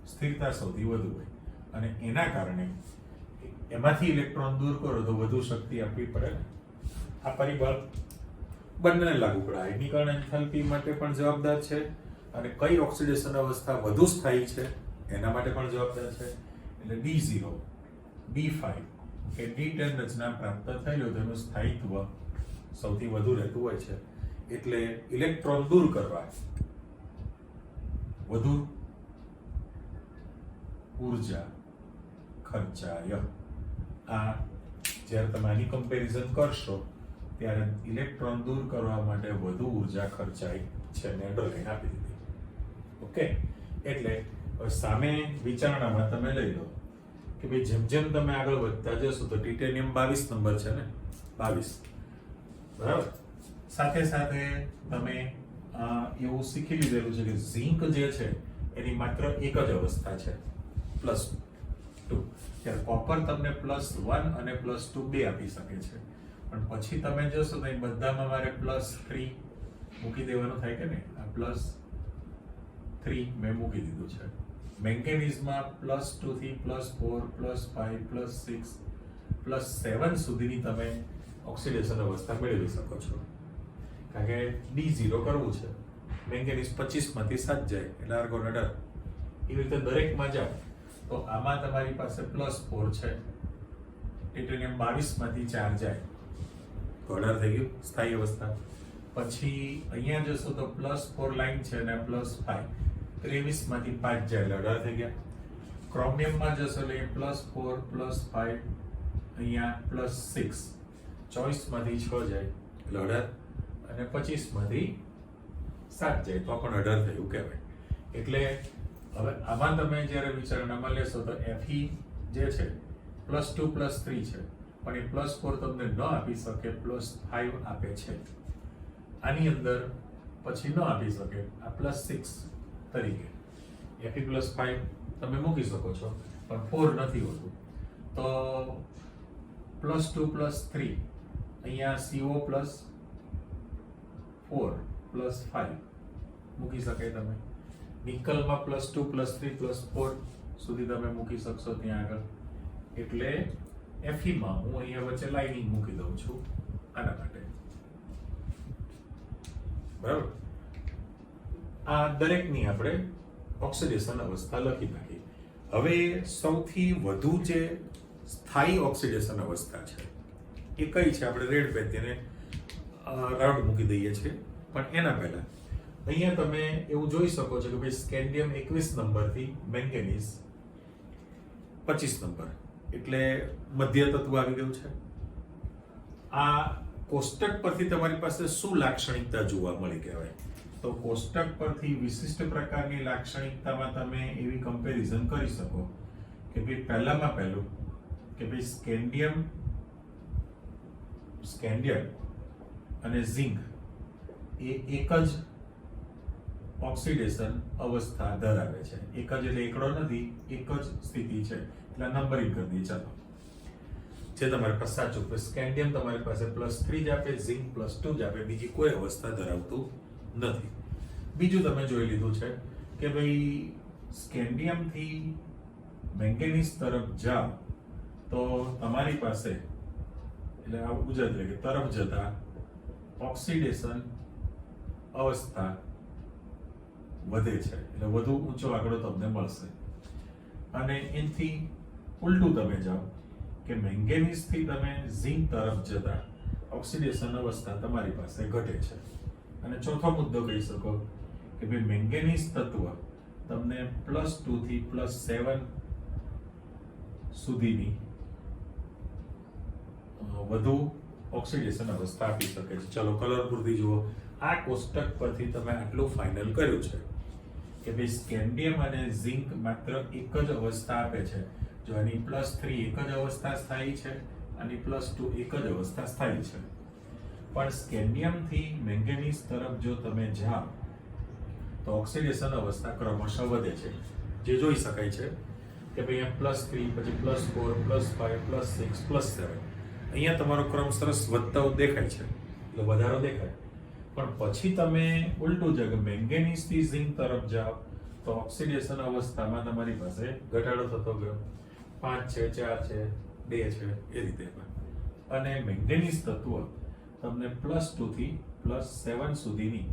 સ્થિરતા સૌથી વધુ હોય, અને એના કારણે એમાંથી ઇલેક્ટ્રોન દૂર કરો તો વધુ શક્તિ આપવી પડે ને. આ પરિબળ બંનેને લાગુ પડે. આયનીકરણ એન્થાલ્પી માટે પણ જવાબદાર છે, અને કઈ ઓક્સિડેશન અવસ્થા વધુ સ્થાયી છે એના માટે પણ જવાબદાર છે. એટલે D0, D5 કે D10 રચના પ્રાપ્ત થયેલી હોય તો એનું સ્થાયિત્વ સૌથી વધુ રહેતું હોય છે. એટલે ઇલેક્ટ્રોન દૂર કરવા વધુ ઉર્જા ખર્ચાય. આ જ્યારે તમે આની કમ્પેરિઝન કરશો ત્યારે ઇલેક્ટ્રોન દૂર કરવા માટે વધુ ઉર્જા ખર્ચાય છે, મેં અંડરલાઈન આપી દીધી. ઓકે, એટલે સામે વિચારણામાં તમે લઈ લો કે ભાઈ જેમ જેમ તમે આગળ વધતા જશો તો ટિટેનિયમ 22 નંબર છે ને, 22, બરાબર. સાથે સાથે તમે એવું શીખી લીધેલું છે કે ઝિંક જે છે એની માત્ર એક જ અવસ્થા છે +2. ત્યારે કોપર તમને +1 અને +2 બે આપી શકે છે, પણ પછી તમે જશો તો એ બધામાં મારે +3 મૂકી દેવાનું થાય કે નહીં. આ +3 મેં મૂકી દીધું છે. મેંગેનીઝમાં +2 થી +4 +5 +6 +7 સુધીની તમે ઓક્સિડેશન અવસ્થા મેળવી શકો છો, કારણ કે D0 કરવું છે. મેંગેનીઝ 25 માંથી 7 જાય એટલે આર્ગોન 18. એવી રીતે દરેકમાં જાઓ તો આમાં તમારી પાસે +4 છે, ટિટેનિયમ 22 માંથી 4 જાય તો 18 થઈ ગયું સ્થાયી અવસ્થા. પછી અહીંયા જશો તો +4 લાઈન છે અને +5, 23 માંથી 5 જાય એટલે 18 થઈ ગયા. ક્રોમિયમમાં જશો એટલે +4 +5, અહીંયા +6, 24 માંથી 6 જાય એટલે 18, અને 25 માંથી 7 જાય તો પણ 18 થયું કહેવાય. એટલે હવે આમાં તમે જ્યારે વિચારણામાં લેશો તો Fe જે છે +2 +3 છે, પણ એ +4 તમને ન આપી શકે, +5 આપે છે. આની અંદર પછી ન આપી શકે, આ +6 તરીકે Fe +5 તમે મૂકી શકો છો, પણ 4 નથી હોતું. તો +2 +3 અહીંયા CO +4 +5 મૂકી શકાય તમે. નિકલમાં +2 +3 +4 સુધી તમે મૂકી શકશો ત્યાં આગળ. એટલે Feમાં હું અહીંયા વચ્ચે લાઇનિંગ મૂકી દઉં છું આના માટે, બરાબર. આ દરેકની આપણે ઓક્સિડેશન અવસ્થા લખી નાખી. હવે સૌથી વધુ જે સ્થાયી ઓક્સિડેશન અવસ્થા છે એ કઈ છે? આપણે રેડ પેન તેને રાઉન્ડ મૂકી દઈએ છીએ, પણ એના પહેલા અહીંયા તમે એવું જોઈ શકો છો કે ભાઈ સ્કેન્ડિયમ 21 નંબરથી મેંગેનીઝ 25 નંબર, એટલે મધ્ય તત્વ આવી ગયું છે. આ કોષ્ટક પરથી તમારી પાસે શું લાક્ષણિકતા જોવા મળી કહેવાય? તો કોષ્ટક પરથી વિશિષ્ટ પ્રકારની લાક્ષણિકતામાં તમે એવી કમ્પેરિઝન કરી શકો કે ભાઈ પહેલામાં પહેલું કે ભાઈ સ્કેન્ડિયમ અને ઝિંક એ એક જ ઓક્સિડેશન અવસ્થા ધરાવે છે. એક જ એટલે એકડો નથી, એક જ સ્થિતિ છે. એટલે નંબરિંગ કરી દઈએ ચાલો. જે તમારી પાસે સાચું, સ્કેન્ડિયમ તમારી પાસે +3 જ આપે, ઝિંક +2 જ આપે, બીજી કોઈ અવસ્થા ધરાવતું નથી. બીજું તમે જોઈ લીધું છે કે ભાઈ સ્કેન્ડિયમ થી મેંગેનીઝ તરફ જાઓ તો તમારી પાસે એટલે આ ગુજરાત કે તરફ જતા ઓક્સિડેશન અવસ્થા વધે છે, એટલે વધુ ઊંચો આંકડો તમને મળશે. અને એનાથી ઉલટું તમે જાઓ કે મેંગેનીઝ થી તમે ઝિંક તરફ જતા ઓક્સિડેશન અવસ્થા તમારી પાસે ઘટે છે. અને ચોથો મુદ્દો કહી શકો કે ભાઈ મેંગેનીઝ તત્વ તમને +2 થી +7 સુધીની વધુ ઓક્સિડેશન અવસ્થા આપી શકે છે. ચલો કલર પૂરતી જુઓ. આ કોષ્ટક પરથી તમે આટલું ફાઇનલ કર્યું છે કે ભાઈ સ્કેન્ડિયમ અને ઝિંક માત્ર એક જ અવસ્થા આપે છે. જો આની +3 એક જ અવસ્થા સ્થાયી છે, આની +2 એક જ અવસ્થા સ્થાયી છે. પણ સ્કેન્ડિયમ થી મેંગેનીઝ તરફ જો તમે જાઓ તો ઓક્સિડેશન અવસ્થા ક્રમશઃ વધે છે, જે જોઈ શકાય છે કે ભાઈ અહીંયા +3 પછી +4 +5 +6 +7 અહીંયા તમારો ક્રમ સરસ વધતો દેખાય છે, એટલે વધારો દેખાય. પણ પછી તમે ઉલટું છે કે મેંગેનીઝ થી ઝિંક તરફ જાઓ તો ઓક્સિડેશન અવસ્થામાં તમારી પાસે ઘટાડો થતો ગયો. 5 છે, 4 છે, 2 છે, એ રીતે. અને મેંગેનીઝ તત્વ તમને +2 થી +7 સુધીની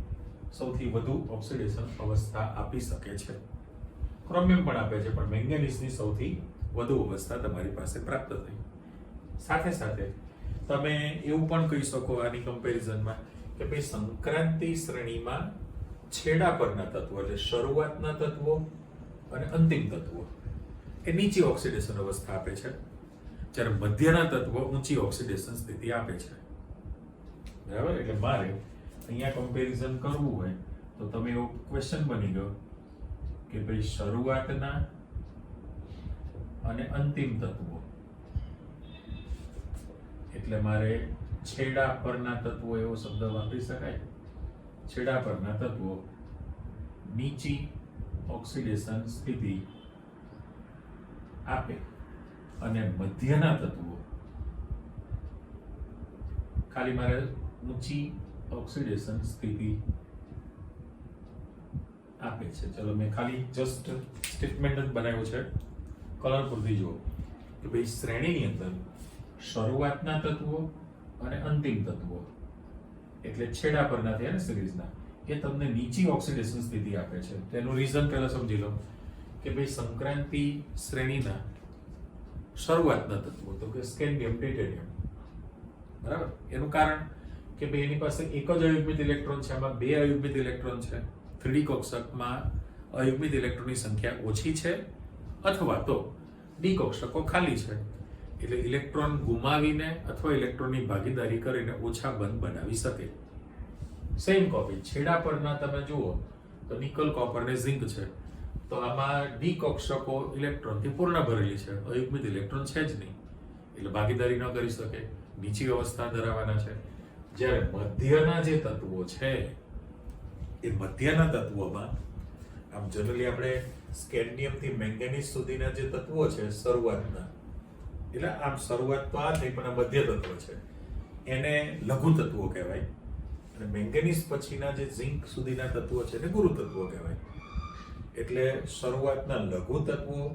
સૌથી વધુ ઓક્સિડેશન અવસ્થા આપી શકે છે. ક્રોમિયમ પણ આપે છે, પણ મેંગેનીઝની સૌથી વધુ અવસ્થા તમારી પાસે પ્રાપ્ત થઈ. સાથે સાથે તમે એવું પણ કહી શકો આની કમ્પેરિઝનમાં કે ભાઈ સંક્રાંતિ શ્રેણીમાં છેડા પરના તત્વો એટલે શરૂઆતના તત્વો અને અંતિમ તત્વો એ નીચી ઓક્સિડેશન અવસ્થા આપે છે, જ્યારે મધ્યના તત્વો ઊંચી ઓક્સિડેશન સ્થિતિ આપે છે. બરાબર? એટલે મારે અહીંયા કમ્પેરિઝન કરવું હોય તો તમે એવો ક્વેશ્ચન બની ગયો કે ભાઈ શરૂઆતના અને અંતિમ તત્વો એટલે મારે છેડા પરના તત્વો એવો શબ્દ વાપરી શકાય. છેડા પરના તત્વો નીચી ઓક્સિડેશન સ્થિતિ આપે અને મધ્યના તત્વો ખાલી મારે ઊંચી ઓક્સિડેશન સ્થિતિ આપે છે. ચલો મેં ખાલી જસ્ટ સ્ટેટમેન્ટ જ બનાવ્યું છે. કલર પૂરતી જુઓ કે ભાઈ શ્રેણીની અંદર શરૂઆતના તત્વો અને અંતિમ તત્વો એટલે છેડા પરના થયા ને સિરીઝના, એ તમને નીચી ઓક્સિડેશન સ્થિતિ આપે છે. તેનું રીઝન પહેલા સમજી લો કે ભાઈ સંક્રાંતિ શ્રેણીના શરૂઆતના તત્વો તો કે સ્કેન્ડિયમ, ટાઇટેનિયમ, બરાબર? એનું કારણ કે ભાઈ એની પાસે એક જ અયુગ્મિત ઇલેક્ટ્રોન છે, આમાં 2 અયુગ્મિત ઇલેક્ટ્રોન છે. 3D કક્ષકમાં અયુગ્મિત ઇલેક્ટ્રોનની સંખ્યા ઓછી છે અથવા તો ડી કક્ષકો ખાલી છે, એટલે ઇલેક્ટ્રોન ગુમાવીને અથવા ઇલેક્ટ્રોનની ભાગીદારી કરીને ઓછા બંધ બનાવી શકે. સેમ કોપી છેડા પરના તમે જુઓ તો નિકલ, કોપર ને ઝિંક છે, તો આમાં ડી કક્ષકો ઇલેક્ટ્રોનથી પૂર્ણ ભરેલી છે, અયુગ્મિત ઇલેક્ટ્રોન છે જ નહીં, એટલે ભાગીદારી ન કરી શકે, નીચી અવસ્થા ધરાવવાના છે. જ્યારે મધ્યના જે તત્વો છે એ મધ્યના તત્વોમાં આમ જનરલી આપણે સ્કેન્ડિયમ થી મેંગેનીઝ સુધીના જે તત્વો છે શરૂઆતના, એટલે આમ શરૂઆત તો આ થઈ પણ આ મધ્ય તત્વ છે, એને લઘુ તત્વો કહેવાય. અને મેંગેનીઝ પછીના જે ઝિંક સુધીના તત્વો છે એને ગુરુ તત્વો કહેવાય. એટલે શરૂઆતના લઘુ તત્વો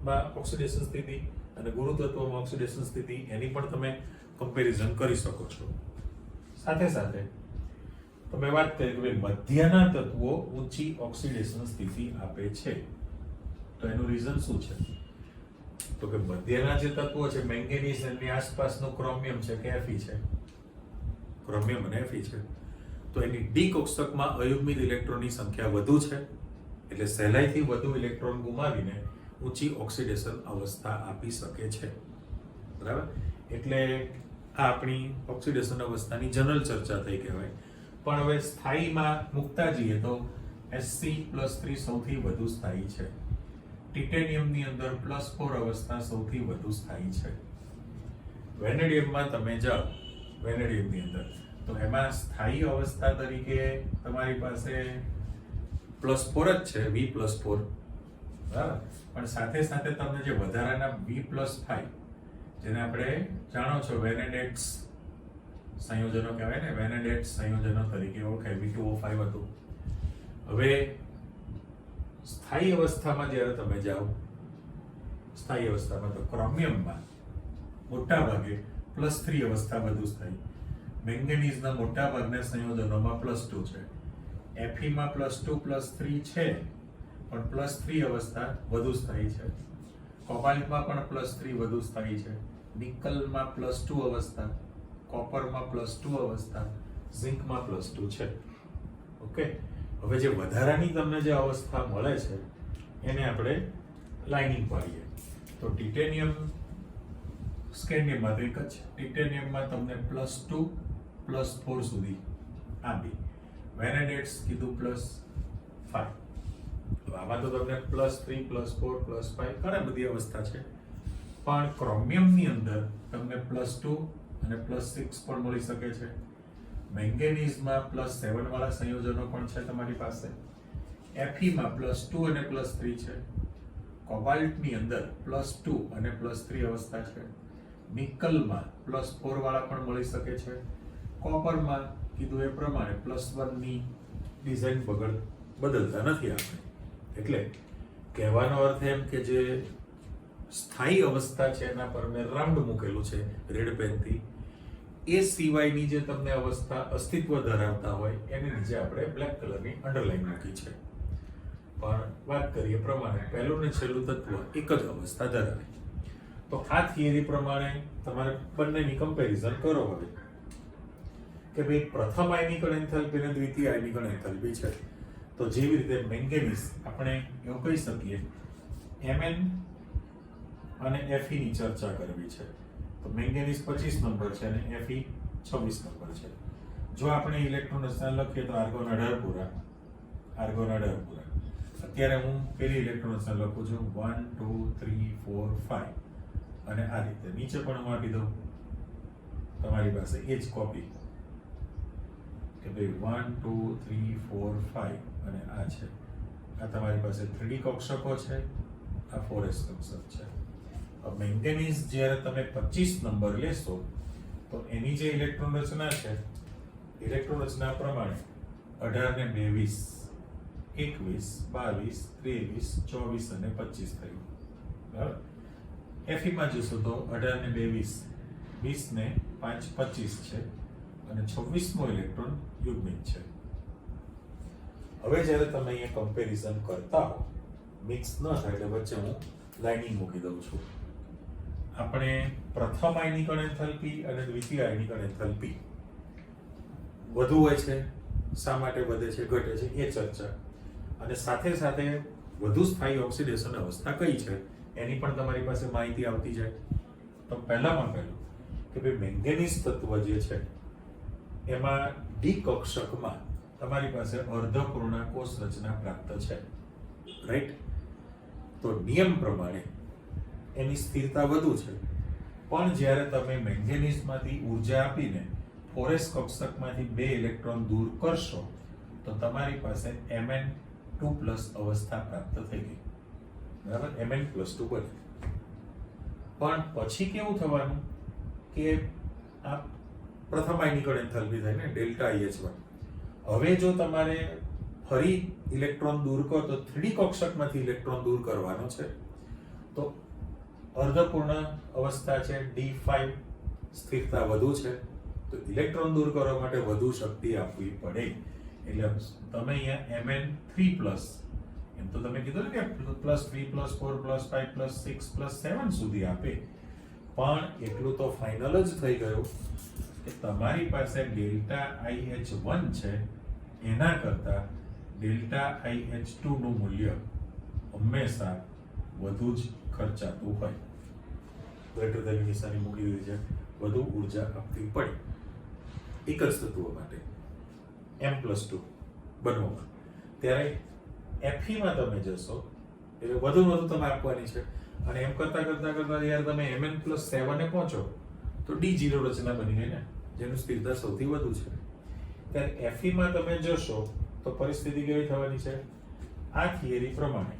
માં ઓક્સિડેશન સ્થિતિ અને ગુરુ તત્વોમાં ઓક્સિડેશન સ્થિતિ એની પણ તમે કમ્પેરિઝન કરી શકો છો. સાથે સાથે તમે વાત કરી કે મધ્યના તત્વો ઊંચી ઓક્સિડેશન સ્થિતિ આપે છે, તો એનું રીઝન શું છે? તો કે મધ્યના જે તત્વો છે મેંગેનીઝ એની આસપાસનું ક્રોમિયમ છે કે Fe છે, ક્રોમિયમ અને Fe છે, તો એની ડી કક્ષકમાં અયુગ્મિત ઇલેક્ટ્રોનની સંખ્યા વધુ છે, એટલે સહેલાઈથી વધુ ઇલેક્ટ્રોન ગુમાવીને ઊંચી ઓક્સિડેશન અવસ્થા આપી શકે છે. બરાબર? એટલે આ આપણી ઓક્સિડેશન અવસ્થાની જનરલ ચર્ચા થઈ કહેવાય. પણ હવે સ્થાયીમાં મૂકતા જઈએ તો Sc+3 સૌથી વધુ સ્થાયી છે. ટિટેનિયમની અંદર +4 અવસ્થા સૌથી વધુ સ્થાયી છે. વેનેડિયમમાં તમે જાઓ, વેનેડિયમની અંદર તો એમાં સ્થાયી અવસ્થા તરીકે તમારી પાસે +4 જ છે, V+4, બરાબર? પણ સાથે સાથે તમને જે વધારાના V+5 જેને આપણે જાણો છો વેનેડેટ્સ સંયોજનો કહેવાય ને, વેનેડેટ્સ સંયોજનો તરીકે ઓળખાય, V2O5 હતું. હવે સ્થાયી અવસ્થામાં જ્યારે તમે જાઓ, સ્થાયી અવસ્થામાં તો ક્રોમિયમમાં મોટા ભાગે +3 અવસ્થા વધુ સ્થાયી, મેંગેનીઝના મોટા ભાગના સંયોજનોમાં +2 છે, Fe માં +2 +3 છે, પણ +3 અવસ્થા વધુ સ્થાયી છે. કોબાલ્ટમાં પણ +3 વધુ સ્થાયી છે, નિકલમાં +2 અવસ્થા, કોપરમાં +2 અવસ્થા, ઝિંકમાં +2 છે. ઓકે, હવે જે વધારાની તમને જે અવસ્થા મળે છે એને આપણે લાઇનિંગ પાડીએ. તો ટિટેનિયમ, સ્કેન્ડિયમમાં તો એક જ, ટિટેનિયમમાં તમને +2 +4 સુધી આપી, વેનેડેટ્સ કીધું +5. આમાં તો તમને +3 +4 +5 ઘણી બધી અવસ્થા છે, પણ ક્રોમિયમની અંદર તમને +2 અને +6 પણ મળી શકે છે. મેંગેનીઝમાં +7 વાળા સંયોજનો પણ છે તમારી પાસે. એફીમાં +2 અને +3 છે. કોબાલ્ટની અંદર +2 અને +3 અવસ્થા છે. નિકલમાં +4 વાળા પણ મળી શકે છે. કોપરમાં કીધું એ પ્રમાણે +1 ની ડિઝાઇન બદલતા નથી આપણે. એટલે કહેવાનો અર્થ એમ કે જે સ્થાયી અવસ્થા છે એના પર મેં રાઉન્ડ મૂકેલું છે રેડ પેનથી, એ સિવાયની જે તમને અવસ્થા અસ્તિત્વ ધરાવતા હોય એની નીચે આપણે બ્લેક કલરની અંડરલાઈન મૂકી છે. પણ વાત કરીએ પ્રમાણે પહેલું ને છેલ્લું તત્વ એક જ અવસ્થા ધરાવે. તો આ થિયરી પ્રમાણે તમારે બંનેની કમ્પેરિઝન કરો હવે કે ભાઈ પ્રથમ આયનિકણ એન્થાલ્પી અને દ્વિતીય આયનિકણ એન્થાલ્પી છે. તો જેવી રીતે મેંગેનીઝ આપણે એવું કહી શકીએ Mn અને Fe ની ચર્ચા કરવી છે. તો મેંગેનીઝ 25 નંબર છે અને Fe 26 નંબર છે. જો આપણે ઇલેક્ટ્રોન રચના લખીએ તો આર્ગોન 18 પૂરા, આર્ગોન 18 પૂરા. અત્યારે હું પેલી ઇલેક્ટ્રોન રચના લખું છું 1 2 3 4 5 અને આ રીતે નીચે પણ હું આપી દઉં તમારી પાસે એ જ કોપી કે ભાઈ 1 2 3 4 5 અને આ છે. આ તમારી પાસે 3D કક્ષકો છે, આ 4s કક્ષક છે. મેંગેનીઝ જ્યારે તમે 25 નંબર લેશો તો એની જે ઇલેક્ટ્રોન રચના છે, ઇલેક્ટ્રોન રચના પ્રમાણે 18 ને 2 20 21 22 23 24 અને 25 થયું. બરાબર. એફીમાં જોશો તો 18 ને 2 20 ને 5 25 છે અને 26મો ઇલેક્ટ્રોન યુગ્મિત છે. હવે જ્યારે તમે અહીંયા કમ્પેરિઝન કરતા હો, મિક્સ ન થાય એટલે વચ્ચે હું લાઇનિંગ મૂકી દઉં છું. આપણે પ્રથમ આયનિકણ એન્થાલ્પી અને દ્વિતીય આયનિકણ એન્થાલ્પી વધુ હોય છે, શા માટે વધે છે ઘટે છે એ ચર્ચા, અને સાથે સાથે વધુ સ્થાયી ઓક્સિડેશન અવસ્થા કઈ છે એની પણ તમારી પાસે માહિતી આવતી જાય. તો પહેલામાં પહેલું કે ભાઈ મેંગેનીઝ તત્વ જે છે એમાં ડી કક્ષકમાં તમારી પાસે અર્ધપૂર્ણ કોષ રચના પ્રાપ્ત છે, રાઈટ. તો નિયમ પ્રમાણે એની સ્થિરતા વધુ છે, પણ જ્યારે તમે મેંગેનીઝમાંથી ઉર્જા આપીને 4s કક્ષકમાંથી 2 ઇલેક્ટ્રોન દૂર કરશો તો તમારી પાસે Mn2+ અવસ્થા પ્રાપ્ત થઈ ગઈ. બરાબર, Mn+2 બને. પણ પછી કેવું થવાનું કે આ પ્રથમ આયનિકણ એન્થાલ્પી થાય ને ડેલ્ટા IH1. હવે જો તમારે ફરી ઇલેક્ટ્રોન દૂર કરો તો 3D કક્ષકમાંથી ઇલેક્ટ્રોન દૂર કરવાનો છે, તો અર્ધપૂર્ણ અવસ્થા છે D5, સ્થિરતા વધુ છે, તો ઇલેક્ટ્રોન દૂર કરવા માટે વધુ શક્તિ આપવી પડે. એટલે તમે અહીંયા Mn3+, એમ તો તમે કીધું ને કે +3 +4 +5 +6 +7 સુધી આપે, પણ એટલું તો ફાઇનલ જ થઈ ગયું કે તમારી પાસે ડેલ્ટા IH1 છે એના કરતા ડેલ્ટા IH2 નું મૂલ્ય હંમેશા વધુ જ ખર્ચાતું હોય. ગ્રેટર ધેન નિશાની મૂકી દીધી છે, વધુ ઉર્જા આપવી પડે એક જ તત્વ માટે M+2 બનવામાં. ત્યારે Feમાં તમે જશો એટલે વધુ તમે આપવાની છે, અને એમ કરતા યાર તમે Mn+7 એ પહોંચો તો D0 રચના બની ગઈ ને, જેનું સ્થિરતા સૌથી વધુ છે. ત્યારે Feમાં તમે જશો તો પરિસ્થિતિ કેવી થવાની છે? આ થિયરી પ્રમાણે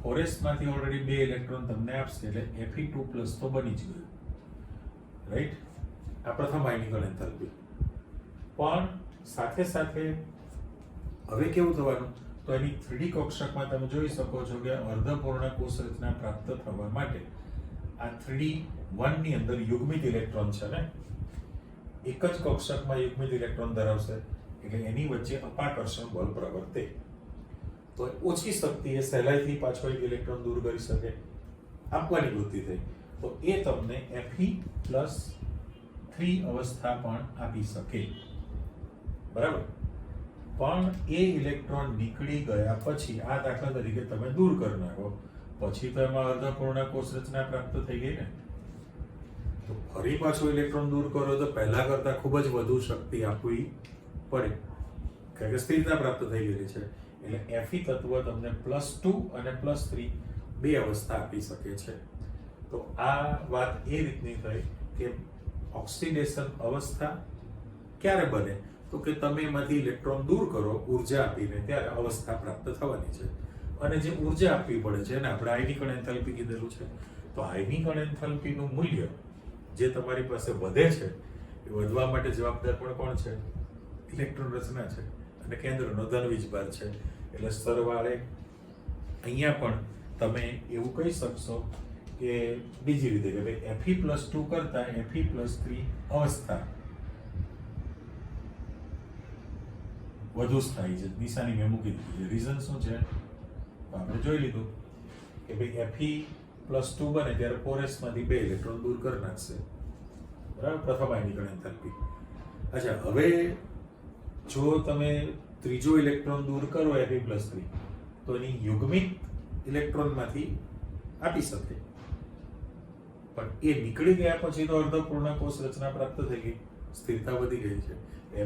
4s માંથી ઓલરેડી 2 ઇલેક્ટ્રોન તમને આપશે એટલે Fe2+ તો બની જ ગયું, રાઈટ. આ પ્રથમ આયનિકણ એન્થાલ્પી. પણ સાથે સાથે હવે કેવું થવાનું, તો એની 3D કક્ષકમાં તમે જોઈ શકો છો કે અર્ધપૂર્ણ કોષ રચના પ્રાપ્ત થવા માટે આ 3D1 ની અંદર યુગ્મિત ઇલેક્ટ્રોન છે ને, એક જ કક્ષકમાં યુગ્મિત ઇલેક્ટ્રોન ધરાવશે એટલે એની વચ્ચે અપાકર્ષણ બળ પ્રવર્તે. તો ઓછી શક્તિએ સહેલાઈથી પાછો એક ઇલેક્ટ્રોન દૂર કરી શકે, આપવાની વૃત્તિ થઈ, તો એ તમને Fe+3 અવસ્થા પણ આપી શકે, બરાબર. પણ એ ઇલેક્ટ્રોન નીકળી ગયા પછી આ દાખલા તરીકે તમે દૂર કરી નાખો, પછી તો એમાં અર્ધપૂર્ણ કોષ રચના પ્રાપ્ત થઈ ગઈ ને. તો ફરી પાછો ઇલેક્ટ્રોન દૂર કરો તો પહેલા કરતા ખૂબ જ વધુ શક્તિ આપવી પડે, કારણ કે સ્થિરતા પ્રાપ્ત થઈ ગયેલી છે. એટલે Fe તત્વ તમને +2 અને +3 બે અવસ્થા આપી શકે છે. તો આ વાત એ રીતની થઈ કે ઓક્સિડેશન અવસ્થા ક્યારે બને, તો કે તમે એમાંથી ઇલેક્ટ્રોન દૂર કરો ઉર્જા આપીને, ત્યારે અવસ્થા પ્રાપ્ત થવાની છે. અને જે ઉર્જા આપવી પડે છે એને આપણે આયનિક એન્થાલ્પી કીધેલું છે. તો આયનિક એન્થાલ્પીનું મૂલ્ય જે તમારી પાસે વધે છે, એ વધવા માટે જવાબદાર પણ કોણ છે? ઇલેક્ટ્રોન રચના છે અને કેન્દ્રનો ધન વીજભાર છે. એટલે સરવાળે અહીંયા પણ તમે એવું કહી શકશો કે બીજી રીતે કે ભાઈ Fe+2 કરતા Fe+3 અવસ્થા વધુ સ્થાયી છે. નિશાની મેં મૂકી દીધી. રીઝન શું છે? આપણે જોઈ લીધું કે ભાઈ Fe+2 બને ત્યારે 4s માંથી 2 ઇલેક્ટ્રોન દૂર કરી નાખશે, બરાબર, પ્રથમ આયનિક એન્થાલ્પી. અચ્છા, હવે જો તમે ત્રીજો ઇલેક્ટ્રોન દૂર કરો Fe+3, તો એની યુગ્મિક ઇલેક્ટ્રોનમાંથી આપી શકે, પણ એ નીકળી ગયા પછી તો અર્ધપૂર્ણ કોષ રચના પ્રાપ્ત થઈ ગઈ, સ્થિરતા વધી ગઈ છે.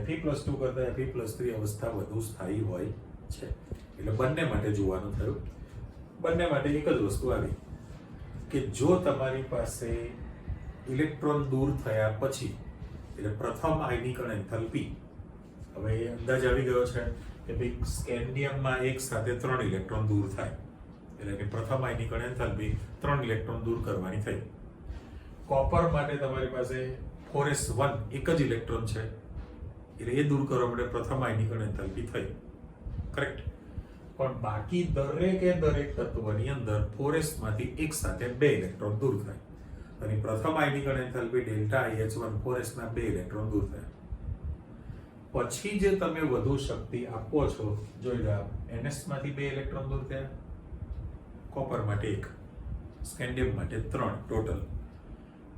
Fe+2 કરતા Fe+3 અવસ્થા વધુ સ્થાયી હોય છે. એટલે બંને માટે જોવાનું થયું. બંને માટે એક જ વસ્તુ આવી કે જો તમારી પાસે ઇલેક્ટ્રોન દૂર થયા પછી, એટલે પ્રથમ આયનિક એન્થાલ્પી, હવે અંદાજ આવી ગયો છે કે ભાઈ સ્કેન્ડિયમમાં એક સાથે 3 ઇલેક્ટ્રોન દૂર થાય, એટલે કે પ્રથમ આયનિક એન્થાલ્પી 3 ઇલેક્ટ્રોન દૂર કરવાની થઈ. કોપર માટે તમારી પાસે 4s1 એક જ ઇલેક્ટ્રોન છે, એટલે એ દૂર કરવા માટે પ્રથમ આયનિક એન્થાલ્પી થઈ, કરેક્ટ. પણ બાકી દરેક તત્વની અંદર 4s માંથી એક સાથે 2 ઇલેક્ટ્રોન દૂર થાય, અને પ્રથમ આયનિક એન્થાલ્પી ΔIH1 4s ના 2 ઇલેક્ટ્રોન દૂર થાય. પછી જે તમે વધુ શક્તિ આપો છો, જોઈ લો, NS માંથી 2 ઇલેક્ટ્રોન દૂર થયા, કોપર માટે 1, સ્કેન્ડિયમ માટે 3 ટોટલ.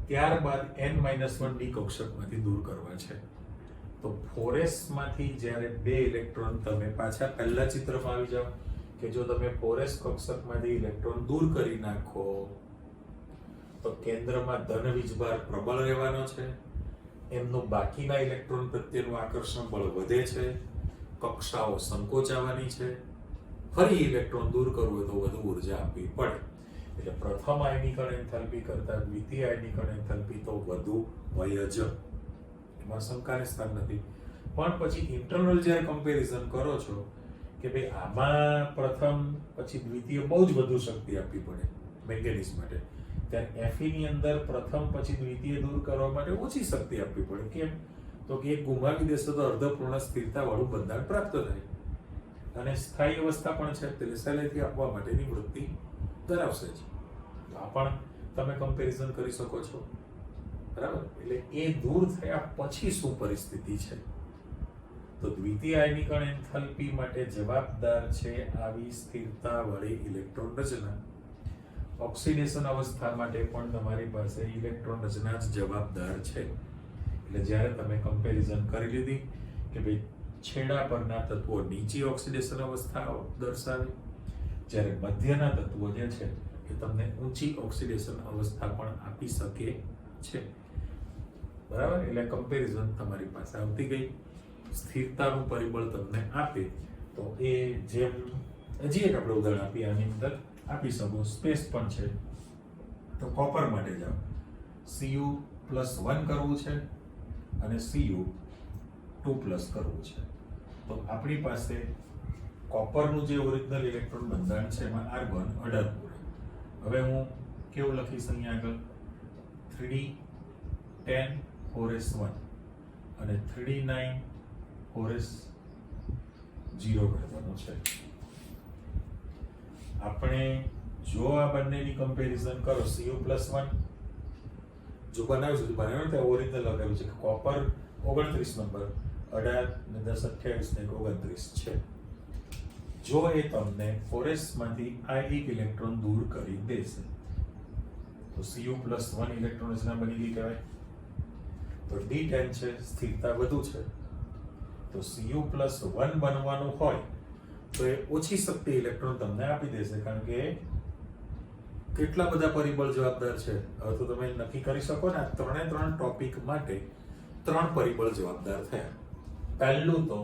ત્યારબાદ N-1d કક્ષકમાંથી દૂર કરવા છે. તો 4s માંથી જ્યારે 2 ઇલેક્ટ્રોન તમે પાછા પહેલા ચિત્રમાં આવી જાઓ કે જો તમે 4s કક્ષકમાંથી ઇલેક્ટ્રોન દૂર કરી નાખો તો કેન્દ્રમાં ધન વીજભાર પ્રબળ રહેવાનો છે, એમનું બાકીના ઇલેક્ટ્રોન પ્રત્યેનું આકર્ષણ બળ વધે છે, કક્ષાઓ સંકોચાવાની છે, ફરી ઇલેક્ટ્રોન દૂર કરવું હોય તો વધુ ઉર્જા આપવી પડે. એટલે પ્રથમ આયનિક એન્થાલ્પી કરતા દ્વિતીય આયનિક એન્થાલ્પી તો વધુ હોય જ, એમાં શંકાને સ્થાન નથી. પણ પછી ઇન્ટરનલ જ્યારે કમ્પેરિઝન કરો છો કે ભાઈ આમાં પ્રથમ પછી દ્વિતીય બહુ જ વધુ શક્તિ આપવી પડે મેંગેનીઝ માટે, ત્યારે Fe ની અંદર પ્રથમ પછી દ્વિતીય દૂર કરવા માટે ઓછી શક્તિ આપવી પડે. કેમ? તો કે એક ગુમાવી દેશો તો અર્ધપૂર્ણ સ્થિરતા વાળું બંધારણ પ્રાપ્ત થાય, અને સ્થાયી અવસ્થા પણ છે, એટલે સહેલાઈથી આપવા માટેની વૃત્તિ ધરાવશે જ. આ પણ તમે કમ્પેરિઝન કરી શકો છો, બરાબર. એટલે એ દૂર થયા પછી શું પરિસ્થિતિ છે, તો દ્વિતીય આયનિક એન્થાલ્પી માટે જવાબદાર છે આવી સ્થિરતા વાળી ઇલેક્ટ્રોન રચના. ઓક્સિડેશન અવસ્થા માટે પણ તમારી પાસે ઇલેક્ટ્રોન રચના જ જવાબદાર છે. એટલે જ્યારે તમે કમ્પેરિઝન કરી લીધી કે ભાઈ છેડા પરના તત્વો નીચી ઓક્સિડેશન અવસ્થા દર્શાવે, જ્યારે મધ્યના તત્વો જે છે એ તમને ઊંચી ઓક્સિડેશન અવસ્થા પણ આપી શકે છે, બરાબર. એટલે કમ્પેરિઝન તમારી પાસે આવતી ગઈ. સ્થિરતાનું પરિબળ તમને આપે તો એ જેમ હજી એક આપણે ઉદાહરણ આપીએ, આની અંદર આપી શકો, સ્પેસ પણ છે. તો કોપર માટે જાઓ, Cu+1 કરવું છે અને Cu2+ કરવું છે. તો આપણી પાસે કોપરનું જે ઓરિજિનલ ઇલેક્ટ્રોન બંધારણ છે એમાં આર્ગોન 18 પૂરે. હવે હું કેવું લખીશ અહીંયા આગળ 3d10 4s1 અને 3d9 4s0 કરવાનું છે. આપણે જો આ બંનેની કમ્પેરિઝન કરો, Cu+1 જો બનાવ્યું છે, બનાવ્યું ત્યાં ઓરિજિનલ લખેલું છે કે કોપર 29 નંબર, 18 ને 10 28 ને 29 છે. જો એ તમને 4s માંથી આ એક ઇલેક્ટ્રોન દૂર કરી દેશે, તો Cu+1 ઇલેક્ટ્રોન રચના બની ગઈ કહેવાય. તો D10 છે, સ્થિરતા વધુ છે, તો Cu+1 બનવાનું હોય તો એ ઓછી શક્તિ ઇલેક્ટ્રોન તમને આપી દેશે, કારણ કે કેટલા બધા પરિબળ જવાબદાર છે. હવે તો તમે નક્કી કરી શકો ને, આ ત્રણ ટોપિક માટે 3 પરિબળ જવાબદાર થયા. પહેલું તો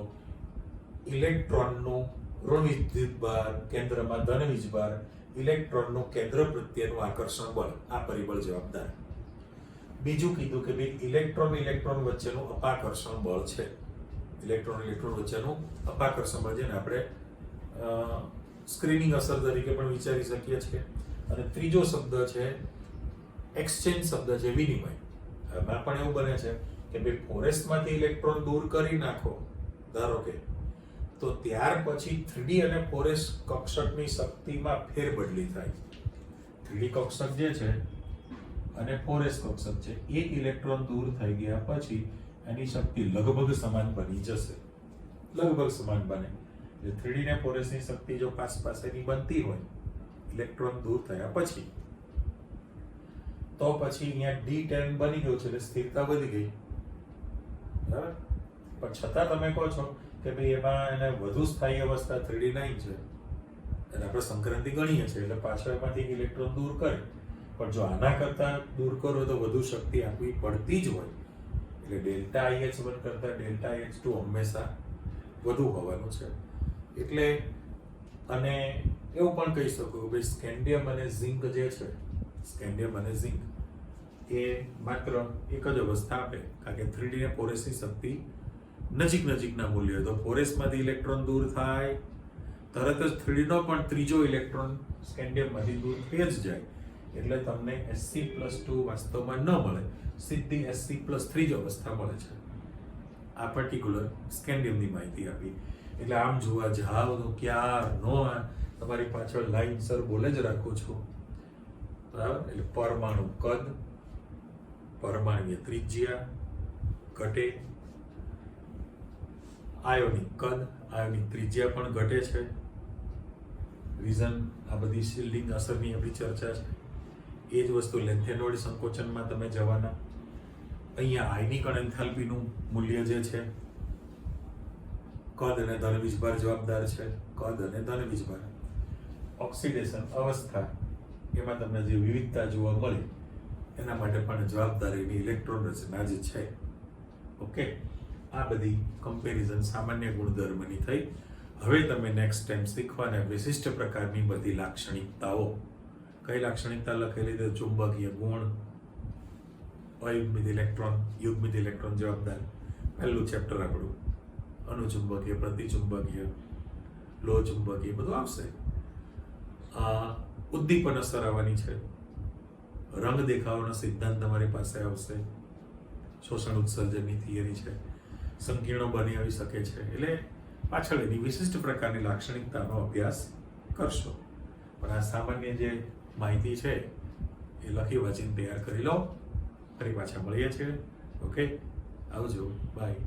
ઇલેક્ટ્રોનનું ઋણ વિદ્યુતભાર, કેન્દ્રમાં ધન વીજભાર, ઇલેક્ટ્રોનનું કેન્દ્ર પ્રત્યેનું આકર્ષણ બળ, આ પરિબળ જવાબદાર. બીજું કીધું કે ભાઈ ઇલેક્ટ્રોન વચ્ચેનું અપાકર્ષણ બળ છે. ઇલેક્ટ્રોન વચ્ચેનું અપાકર્ષણ બળ જેને આપણે સ્ક્રીનિંગ અસર તરીકે પણ વિચારી શકીએ છીએ. અને ત્રીજો શબ્દ છે એક્સચેન્જ શબ્દ છે, વિનિમય. એમાં પણ એવું બને છે કે ભાઈ ફોરેસ્ટમાંથી ઇલેક્ટ્રોન દૂર કરી નાખો ધારો કે, તો ત્યાર પછી 3D અને ફોરેસ્ટ કક્ષકની શક્તિમાં ફેરબદલી થાય. 3D કક્ષક જે છે અને ફોરેસ્ટ કક્ષક છે, એક ઇલેક્ટ્રોન દૂર થઈ ગયા પછી એની શક્તિ લગભગ સમાન બની જશે. લગભગ સમાન બને. જે 3D ને ફોરેસ્ટની શક્તિ જો પાસેની બનતી હોય ઇલેક્ટ્રોન દૂર થયા પછી, તો પછી અહીંયા D10 બની ગયું છે એટલે સ્થિરતા વધી ગઈ. બરાબર? પણ છતાં તમે કહો છો કે ભાઈ એમાં એને વધુ સ્થાયી અવસ્થા 3D9 છે, એટલે આપણે સંક્રાંતિ ગણીએ છીએ, એટલે પાછળ એમાંથી ઇલેક્ટ્રોન દૂર કરે. પણ જો આના કરતા દૂર કરો તો વધુ શક્તિ આપવી પડતી જ હોય, એટલે ΔIH1 કરતા ΔIH2 હંમેશા વધુ હોવાનું છે. એટલે અને એવું પણ કહી શકો કે ભાઈ સ્કેન્ડિયમ અને ઝિંક જે છે, સ્કેન્ડિયમ અને ઝિંક એ માત્ર એક જ અવસ્થા આપે, કારણ કે 3D ને ફોરેસ્ટની શક્તિ નજીકના મૂલ્ય. તો ફોરેસ્ટમાંથી ઇલેક્ટ્રોન દૂર થાય તરત જ 3D નો પણ ત્રીજો ઇલેક્ટ્રોન સ્કેન્ડિયમમાંથી દૂર થઈ જ જાય, એટલે તમને Sc+2 વાસ્તવમાં ન મળે, સીધી Sc+3 જ અવસ્થા મળે છે. આ પર્ટિક્યુલર સ્કેન્ડિયમની માહિતી આપી. એટલે આમ જોવા જાવ તો ક્યારનો તમારી પાછળ લાઈનસર બોલે જ રાખું છું. બરાબર? એટલે પરમાણુ કદ, પરમાણુય ત્રિજ્યા ઘટે, આયોનિક કદ, આયોનિક ત્રિજ્યા પણ ઘટે છે. રીઝન આ બધી શિલ્ડિંગ અસરની આપણી ચર્ચા છે. એ જ વસ્તુ લેન્થેનોઇડ સંકોચનમાં તમે જવાના. અહીંયા આયનિક અને એન્થાલ્પીનું મૂલ્ય જે છે, કદ અને ધન વીજભાર જવાબદાર છે. કદ અને ધન વીજભાર. ઓક્સિડેશન અવસ્થા, એમાં તમને જે વિવિધતા જોવા મળે એના માટે પણ જવાબદાર એની ઇલેક્ટ્રોન રચના જ છે. ઓકે, આ બધી કમ્પેરિઝન સામાન્ય ગુણધર્મની થઈ. હવે તમે નેક્સ્ટ ટાઈમ શીખવાના વિશિષ્ટ પ્રકારની બધી લાક્ષણિકતાઓ. કઈ લાક્ષણિકતા લખેલી છે? ચુંબકીય ગુણ, અયુગ્મિત ઇલેક્ટ્રોન, યુગ્મિત ઇલેક્ટ્રોન જવાબદાર. પહેલું ચેપ્ટર આપણું અનુચુંબકીય, પ્રતિચુંબકીય, લોહ ચુંબકીય બધું આવશે. ઉદ્દીપન અસર આવવાની છે. રંગ દેખાવાનો સિદ્ધાંત તમારી પાસે આવશે. શોષણ ઉત્સર્જનની થિયરી છે. સંકીર્ણો બની આવી શકે છે. એટલે પાછળ એની વિશિષ્ટ પ્રકારની લાક્ષણિકતાનો અભ્યાસ કરશો. પણ આ સામાન્ય જે માહિતી છે એ લખી વાંચીને તૈયાર કરી લો. ફરી પાછા મળીએ છીએ. ઓકે, આવજો, બાય.